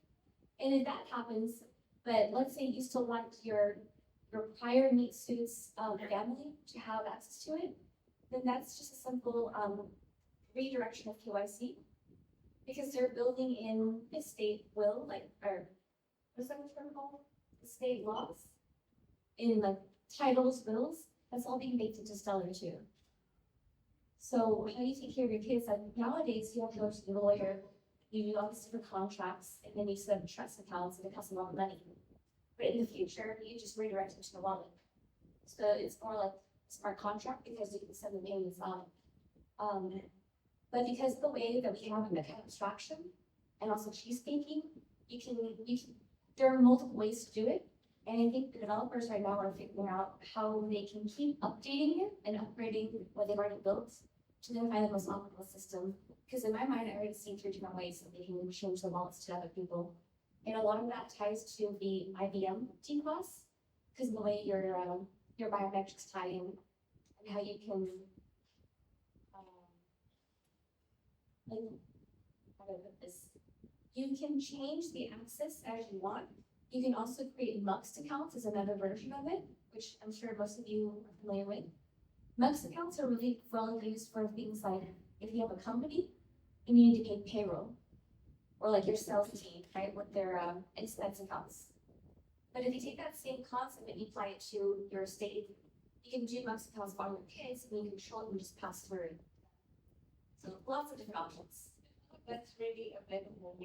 A: And if that happens, but let's say you still want your prior meat suits family to have access to it, then that's just a simple redirection of QIC. Because they're building in estate will, like, or what's that term called? Estate laws, in like titles, wills, that's all being baked into Stellar too. So how do you take care of your kids? Like nowadays, you have to go to the lawyer, you do all these different contracts, and then you set up trust accounts, and it costs a lot of money. But in the future, you just redirect it to the wallet. So it's more like a smart contract because you can send the payments on. But because of the way that we have in the abstraction and also cheese baking, there are multiple ways to do it. And I think the developers right now are figuring out how they can keep updating it and upgrading what they've already built to then find the most optimal system. Because in my mind, I already see 3 different ways that they can change the wallets to other people. And a lot of that ties to the IBM class, because the way your biometrics tie in and how you can like, how do I put this? You can change the access as you want. You can also create MUX accounts as another version of it, which I'm sure most of you are familiar with. MUX accounts are really well used for things like if you have a company and you need to pay payroll, or like your sales team, right, with their expense accounts. But if you take that same concept and you apply it to your estate, you can do MUX accounts for your kids and you can control it and just pass through. So lots of different options.
C: That's really available.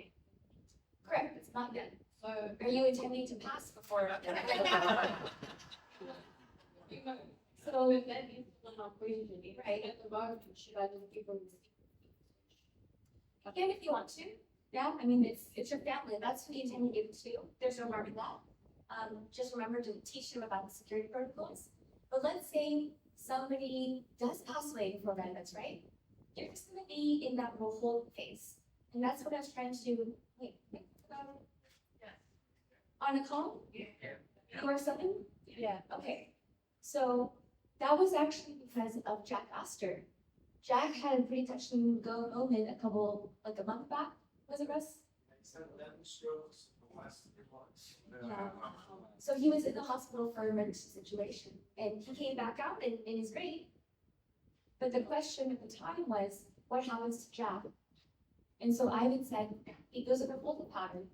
A: Correct, it's not yet.
C: So,
A: Are you intending to pass before?
C: you know,
A: So,
C: that is not question,
A: Right.
C: At the moment, should I just give them?
A: again, if you want to, yeah, I mean, it's your family, that's who you intend to give it to, there's no harm in that. Just remember to teach them about the security protocols. But let's say somebody does pass away before benefits, right? You're just gonna be in that little hold phase. And that's what I was trying to do. Wait, on a call?
F: Yeah.
A: You are something?
C: Yeah.
A: Okay. So that was actually because of Jack Astor. Jack had a pretty touch and go moment like a month back, was it Russ? Yeah. So he was in the hospital for an emergency situation and he came back out and he's great. But the question at the time was, what happens to Jack? And so Ivan said, he goes in a holding pattern.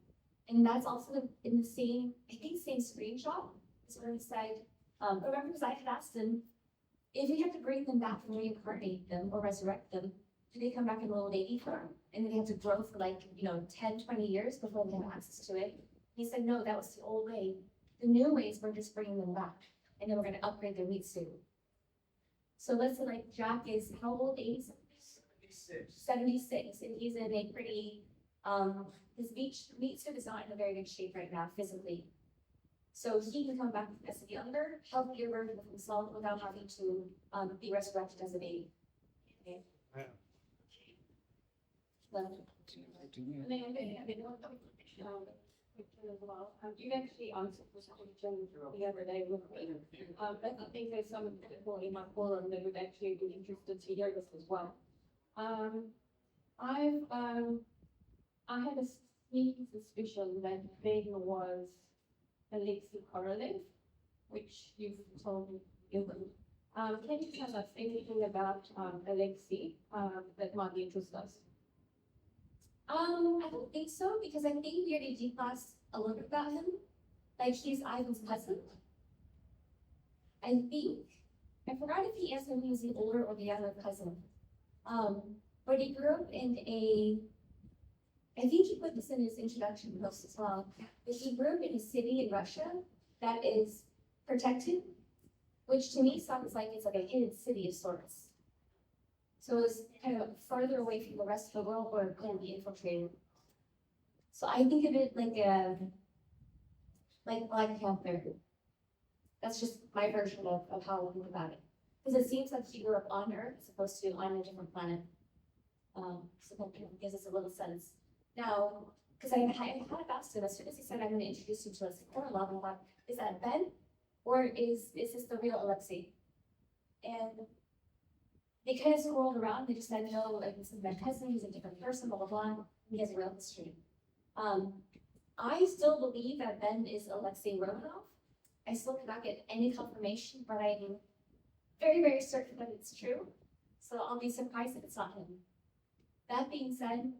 A: And that's also in the same, I think, same screenshot is where he said, remember, because I had asked him, if we have to bring them back and reincarnate them or resurrect them, do they come back in a little baby form? And then they have to grow for like, 10, 20 years before they have access to it. He said, no, that was the old way. The new ways, we're just bringing them back. And then we're going to upgrade their meat suit. So let's say like Jack is how old? 86? 76. And he's in a pretty, his meat suit is not in a very good shape right now physically. So he can come back as a younger, healthier version of himself without having to be resurrected as a baby. Okay. So,
C: And then I have one question as well. You actually answered this question the other day with me. But I think there's some people in my forum that would actually be interested to hear this as well. I had a sneaky suspicion that Ben was Alexei Korolev, which you've told me isn't. Can you tell us anything about Alexei that might interest us?
A: I don't think so because I think we already declassed a little bit about him. Like he's Ivan's cousin. I think I forgot if he asked him he was the older or the younger cousin. But he grew up in I think he put this in his introduction post as well. But he grew up in a city in Russia that is protected, which to me sounds like it's like a hidden city of sorts. So it's kind of farther away from the rest of the world where it couldn't be infiltrated. So I think of it like Black Panther. That's just my version of how I think about it. Because it seems like he grew up on Earth as opposed to on a different planet. So that kind of gives us a little sense. Now, because I had asked him, as soon as he said, I'm going to introduce you to a support level, I thought, is that Ben? Or is this the real Alexei? And they kind of scrolled around, they just said, no, like this is my cousin, he's a different person, blah, blah, blah. He has a real history. I still believe that Ben is Alexei Romanov. I still cannot get any confirmation, but I'm very, very certain that it's true. So I'll be surprised if it's not him. That being said,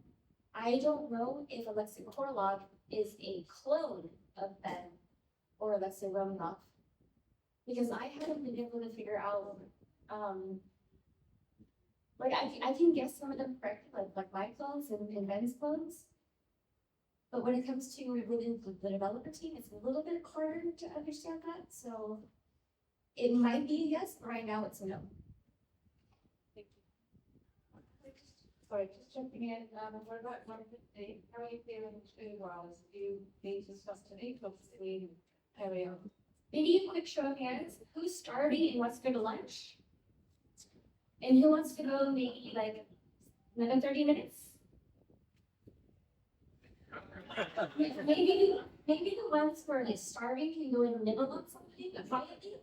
A: I don't know if Alexei Korolov is a clone of Ben or Alexei Romanov. Because I haven't been able to figure out, like I can guess some of them correctly, like my clones and Ben's clones. But when it comes to within the developer team, it's a little bit harder to understand that. So it might be a yes, but right now it's a no.
C: Sorry, just jumping in, what about 150? How are you feeling food-wise? Do you need to stuff to eat, obviously, area?
A: Maybe a quick show of hands. Who's starving and wants to go to lunch? And who wants to go maybe like another 30 minutes? Maybe the ones who are like starving can go and nibble on something quietly.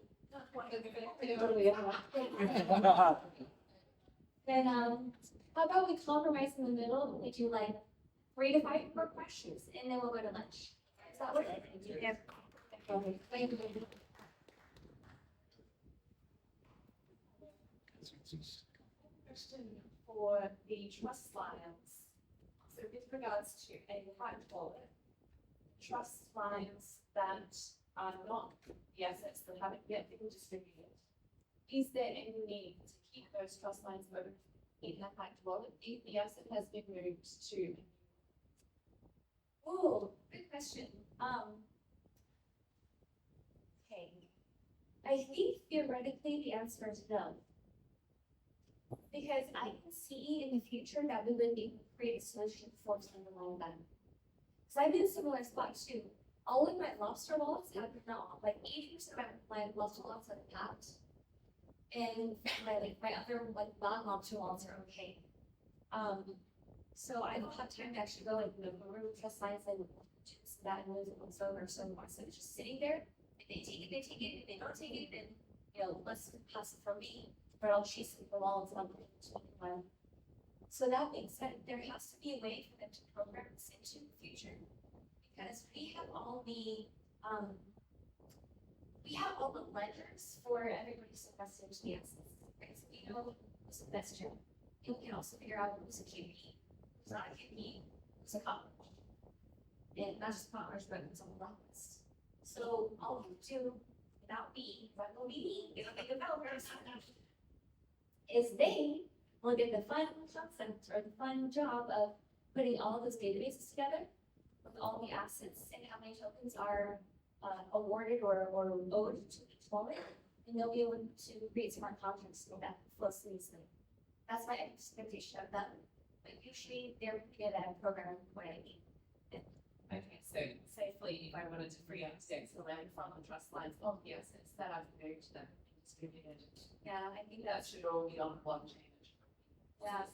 A: Then how about we compromise in the middle? We do like 3 to 5 more questions, and then we'll go to lunch. Is that what? Yeah. Okay. Thank you.
D: Question for the trust lines. So with regards to a high wallet, trust lines that are not the assets that haven't yet been distributed, is there any need to keep those trust lines open in a high wallet if the asset has been moved to?
A: Oh, good question. Okay. I think theoretically the answer is no. Because I can see in the future that we would be able to create a solution for standalone them. Because I've been in a similar spot too. All of my lobster wallets have been not, like 80% of my lobster wallets have packed. And my other like non-lobster wallets are okay. So I don't have time to actually go and remove trust lines and just that and lose it once over. So it's just sitting there. If they take it, they take it. If they don't take it, then let's pass it from me. But I'll chase it for wallets on the. So that being said, there has to be a way for them to program this into the future, because we have all the ledgers for everybody's invested into the assets. Right? So we know who's the best job. And we can also figure out who's a QP, who's not a QP, who's a college. And not just college, but it's on the block list. So all you do without me, but will be me, it'll be developers, is they will get the fun concept or the fun job of putting all those databases together with all the assets and how many tokens are awarded or owed to each wallet, and they'll be able to create smart contracts with that flow smoothly. That's my expectation of them, but usually they're good at programming what I need.
D: Okay, so safely, if I wanted to free up stakes the land from the trust lines of the assets that I've moved them and distributed.
A: Yeah, I think
D: That
A: that's
D: should all be on blockchain.
A: yeah,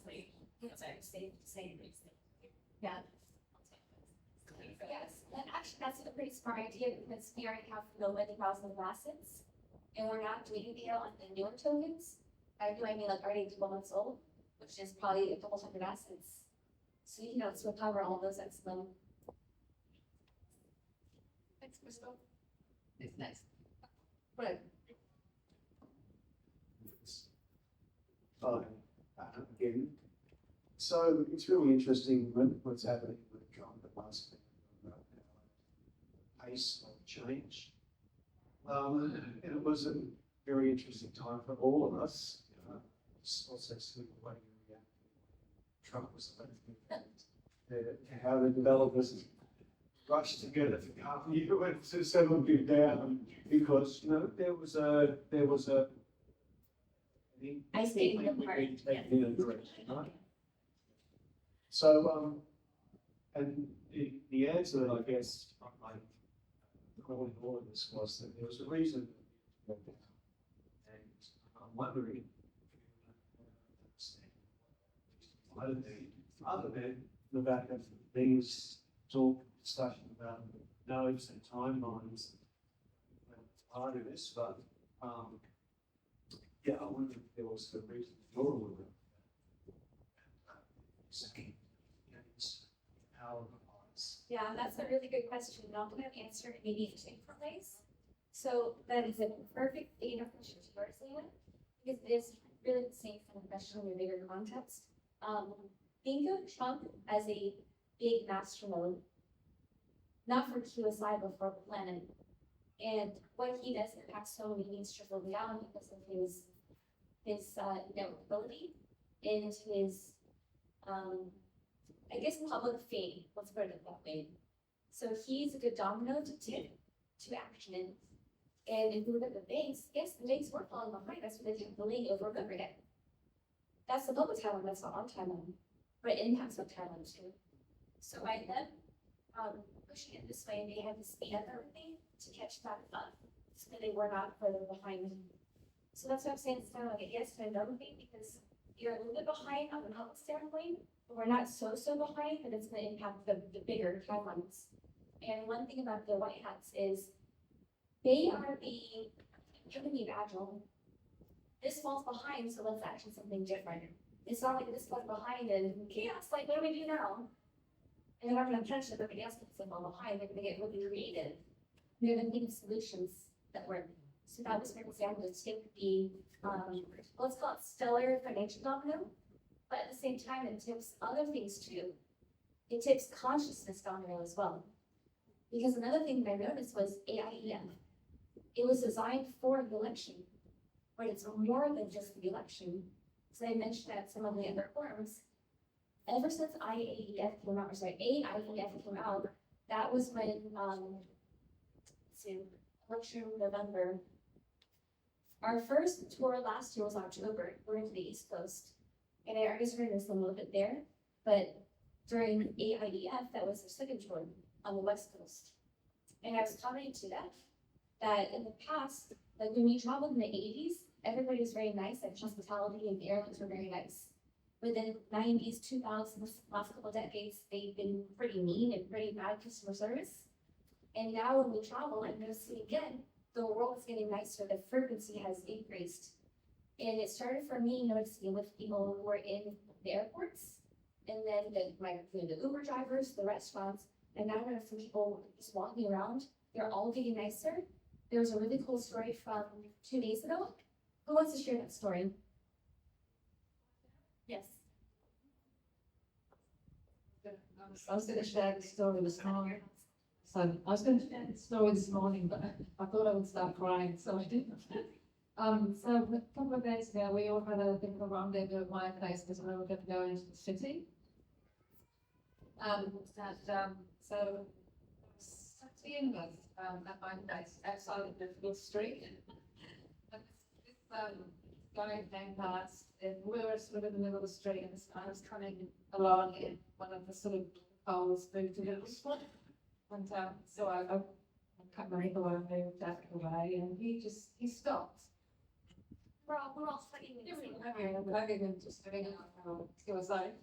D: That's
A: same reason. Yeah. Yes, and actually that's a pretty smart idea because we already have many thousands of assets, and we're not doing anything on the newer tokens. By new I mean like already 12 months old, which is probably a couple hundred assets. So let's recover all those at slow.
D: Thanks, Crystal. It's next.
F: Hi, again. So it's really interesting what's happening with Trump at last pace of change. And it was a very interesting time for all of us. Also sort of waiting to react. Trump was how the developers rushed together to come here and to settle it down because there was a
A: I stayed in the
F: we
A: park.
F: need to take in a direction, right? So and the answer, I guess, according to all of this, was that there was a reason to go down. And I'm wondering other than the fact that things talk discussion about nodes and timelines part of this, but yeah, I wonder if there was a reason you're aware of that. How
A: Yeah, that's a really good question, and I'm gonna answer it maybe in two different ways. So that is a perfect definition of yours, Leah, because it is really the same kind of question in a bigger context. Think of Trump as a big master node, not for QSI, but for the planet. And what he does impacts so many things trickle down because of his notability and his I guess public fame, let's put it that way. So he's a good domino to tip to action. And if you look at the banks, yes, the banks were falling behind. That's what they kept delaying over and over again. That's the public timeline, that's not on timeline, but it impacts on timeline too. So by them pushing it this way, they had to speed up everything to catch back up, so that they were not further behind. So that's what I'm saying, it's kind of like a yes to another thing, because you're a little bit behind on the public standpoint, but we're not so behind that it's gonna impact the bigger timelines. And one thing about the white hats is they are the epitome of agile. This falls behind, so let's action something different. It's not like this falls behind and chaos, like what do we do now? And they're not gonna touch it, everybody else gets fall behind, they're gonna get really creative. They're gonna think of solutions that work. So that was, for example, to take the, let's call it stellar financial domino, but at the same time, it tips other things too. It tips consciousness domino as well. Because another thing that I noticed was AIEF. It was designed for the election, but it's more than just the election. So I mentioned at some of the other forums, ever since AIEF came out, that was when, election November. Our first tour last year was October, we're into the East Coast. And I already started this a little bit there, but during AIEF, that was the second tour on the West Coast. And I was commenting to that in the past, like when we traveled in the 80s, everybody was very nice, like hospitality and the airlines were very nice. But then 90s, 2000s, last couple of decades, they've been pretty mean and pretty bad customer service. And now when we travel, I'm noticing again, the world is getting nicer, the frequency has increased. And it started for me noticing with people who were in the airports, and then the Uber drivers, the restaurants, and now I noticing people just walking around, they're all getting nicer. There was a really cool story from 2 days ago. Who wants to share that story? Yes.
J: I was going to share the story this morning. So I was going to share the story this morning, but I thought I would start crying, so I didn't. So a couple of days ago, we all had a bit of a rendezvous at my place because we were going to go into the city. So at the end of at my place, outside of the little street, and this guy came past, and we were sort of in the middle of the street, and this guy was coming along in one of the sort of poles moved to the little spot. And so I cut my ankle and moved out of the way, and he stopped.
A: We're all studying in the same
J: I'm hugging him, just doing it was like,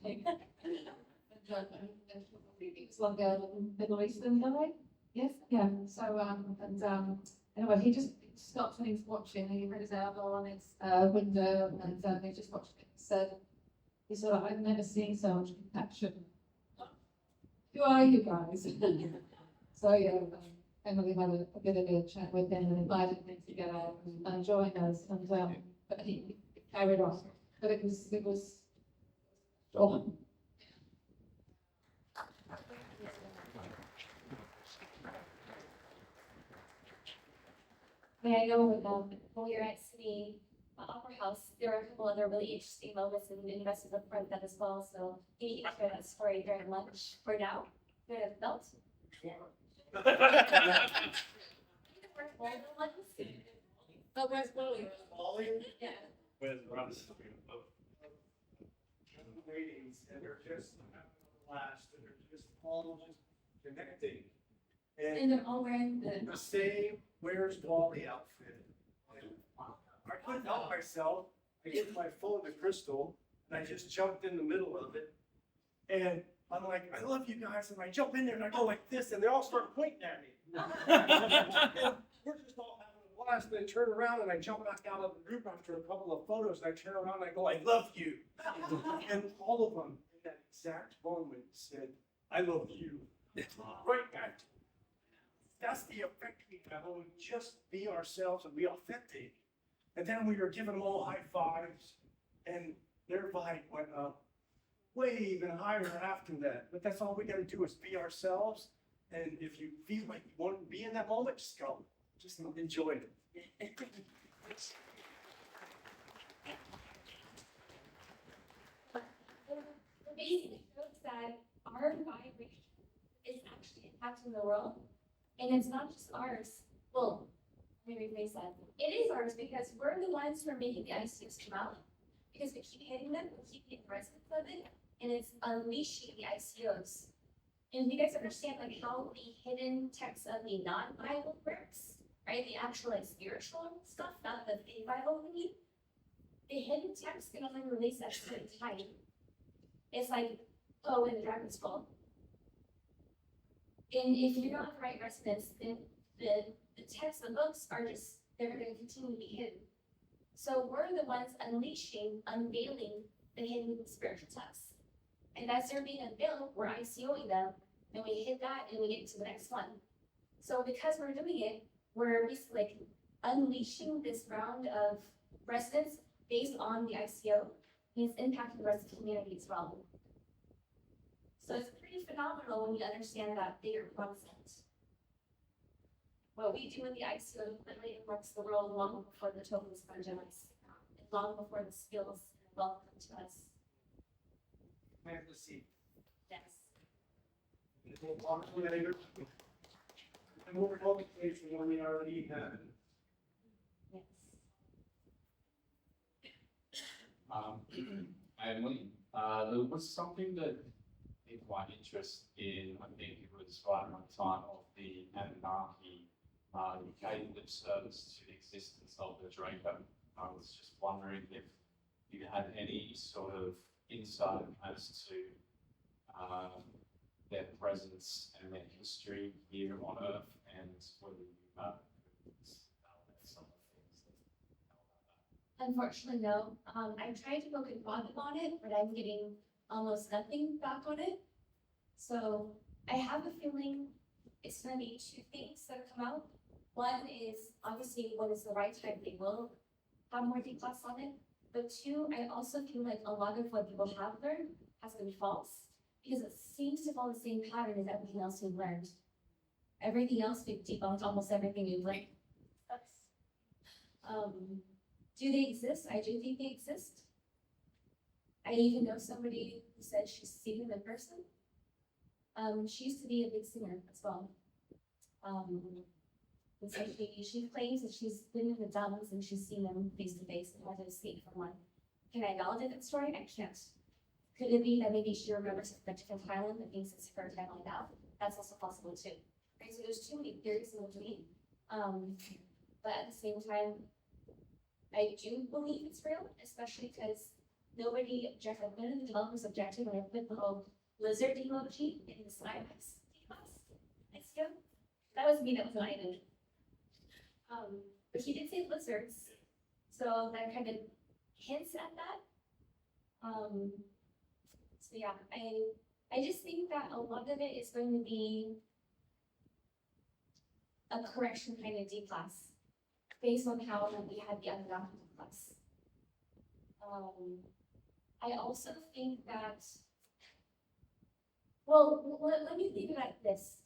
J: he was like a Middle Eastern guy. Yes, yeah. So anyway, he just stopped and he was watching, and he had his elbow on his window, and he just watched it. He said, I've never seen so much compassion. Who are you guys? So yeah, Emily had a bit of a chat with him and invited him to get out and join us, and but he carried on. But it was oh.
A: I know when we were at City Opera House, there were a couple other really interesting moments and investors up front that as well. So you can share that story during lunch for now. Good adult.
J: But where's Molly?
A: Yeah.
E: Where's Russ?
F: Ladies, and they're just last, and they're just all just connecting.
A: And they're all wearing the
F: The same Where's Wally outfit. I couldn't help myself. I gave my phone to Crystal, and I just jumped in the middle of it. And I'm like, I love you guys, and I jump in there and I go like this, and they all start pointing at me. And we're just all having a blast, and I turn around and I jump back out of the group after a couple of photos, and I turn around and I go, I love you. And all of them in that exact moment said, I love you. Right back. That's the effect we have when we just be ourselves and be authentic. And then we were giving them all high fives, and their vibe went up way even higher after that. But that's all we got to do is be ourselves. And if you feel like you want to be in that moment, just go. Just enjoy it.
A: The basic shows that our vibration is actually impacting the world, and it's not just ours. Well, let me rephrase that. It is ours because we're the ones who are making the ICOs come out. Because we keep hitting them, we keep getting residents of it, and it's unleashing the ICOs. And you guys understand like how the hidden text of the non-Bible works, right? The actual like spiritual stuff, not the fake Bible we need. The hidden text can only release at a certain time. It's like, oh, in the dragon's skull. And if you're not the right resonance, then the text, the books are just, they're going to continue to be hidden. So we're the ones unleashing, unveiling the hidden spiritual texts. And as they're being unveiled, we're ICOing them, and we hit that and we get to the next one. So because we're doing it, we're basically like unleashing this round of resonance based on the ICO, and it's impacting the rest of the community as well. So it's pretty phenomenal when you understand that bigger concept. What we do in the ICO literally impacts the world long before the tokens come to us, and long before the skills and wealth come to us.
F: I have to see.
A: Yes.
F: Later. And more qualification when we already have.
A: Yes.
K: Emily, there was something that piqued my interest in, I think it was right around the time of the Anunnaki, gave lip service to the existence of the Draco. I was just wondering if you had any sort of insight as to their presence and their history here on Earth, and whether you could some of the things that you know about that.
A: Unfortunately, no. I tried to go confidant on it, but I'm getting almost nothing back on it. So I have a feeling it's going to be two things that come out. One is obviously when it's the right time, they will have more details on it. But two, I also feel like a lot of what people have learned has been false because it seems to follow the same pattern as everything else we've learned. Everything else we've debunked almost everything we've learned. Do they exist? I do think they exist. I even know somebody who said she's seen them in person. She used to be a big singer as well. And so she claims that she's been in the dumps and she's seen them face to face and had to escape from one. Can I validate that story? I can't. Could it be that maybe she remembers a different Thailand that thinks it's her time like that? That's also possible too. Right? So there's too many theories in between. But at the same time, I do believe it's real, especially because nobody objected. None of the developers objected when I put the whole lizard emoji in the slide class. Nice go. That was me. That was my idea. But she did say lizards, so that kind of hints at that. So yeah, I just think that a lot of it is going to be a correction kind of D class, based on how we had the Anunnaki class. I also think that, well, let me leave it at this.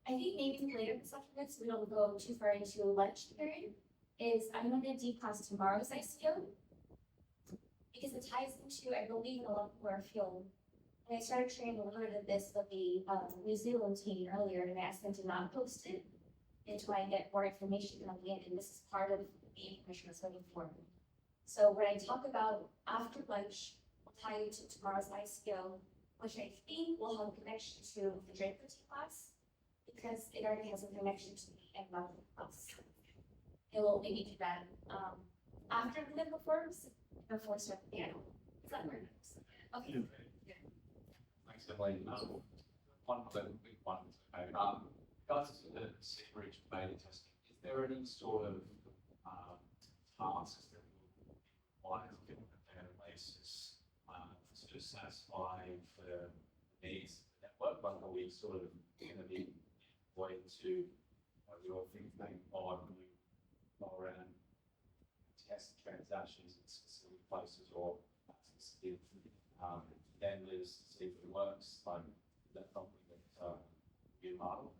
A: I think maybe later in supplements, we don't go too far into lunch period, is I'm going to D-class tomorrow's ICO, because it ties into, I believe, a lot of our field. And I started sharing a little bit of this with the New Zealand team earlier, and I asked them to not post it until I get more information coming in, and this is part of the information I was looking for. So when I talk about after lunch, we'll tie into tomorrow's ICO, which I think will have a connection to the Draper class, because it already has a connection to the Agnostic class. It will maybe do that after the medical forms, before starting the piano. Is that weird? Okay.
K: Thanks, Emily. One other quick one. Okay. Regards to the secret beta testing, is there any sort of tasks that will be required on a daily basis to satisfy the needs of the network? Like, are we sort of going to be way to your thinking on lower and test transactions in specific places or specific vendors, see if it works, like that's something that you model.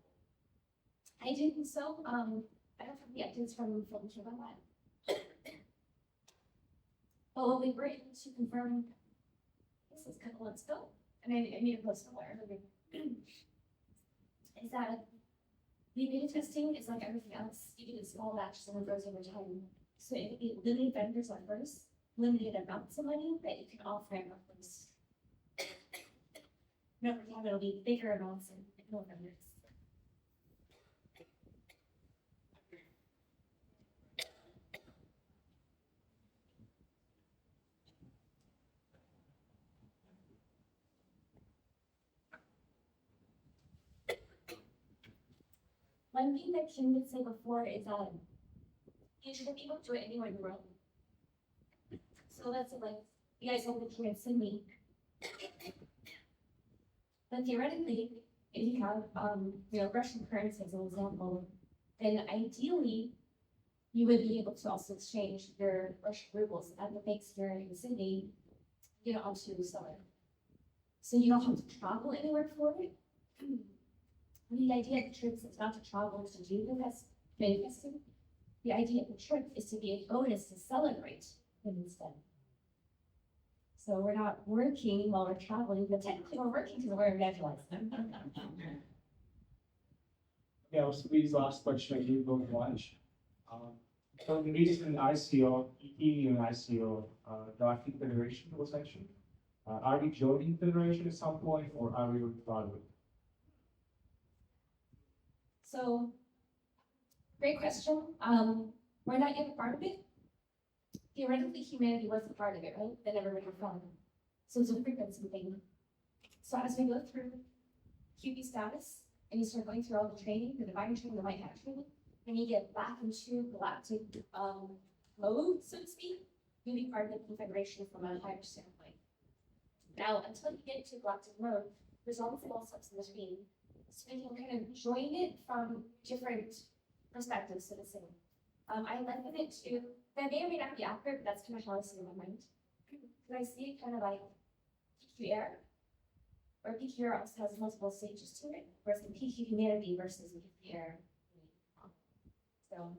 A: I didn't so, I don't have the updates from Chip on that. But what we were able to confirm, this is kind of let's go, and I need to post somewhere, is that the beta testing is like everything else, you do in small batches and it grows over time. So it would be limited vendors at first, limited amounts of money that you can offer at first. And over time, it'll be bigger amounts and more vendors. One thing that Kim did say before is that you shouldn't be able to do it anywhere in the world. So that's like, you guys have it here in Sydney. But theoretically, if you have, Russian currency as an example, then ideally, you would be able to also exchange your Russian rubles at the banks here in Sydney, onto the seller. So you don't have to travel anywhere for it. The idea of the trip is not to travel to do manifesting. The idea of the trip is to be a bonus to celebrate it instead. So we're not working while we're traveling, but technically we're working because we're evangelizing.
L: Yeah, I'll squeeze last question I do go watch. So the recent ICO, EU and ICO, Drafting Federation was mentioned. Are we joining Federation at some point or are we part of it?
A: So, great question. We're not yet a part of it. Theoretically, humanity was a part of it, right? That everybody was from. So it's a frequency thing. So as we go through QB status, and you start going through all the training, the divine training, the white hat training, and you get back into galactic mode, so to speak, you'll be part of the confederation from a higher standpoint. Now, until you get into galactic mode, there's all the small steps in between. So you can kind of join it from different perspectives, so to say. I liken it to, that may or may not be accurate, but that's kind of how I see it in my mind. Because I see it kind of like PQR, or PQR also has multiple stages to it, whereas the PQ humanity versus the PQR. So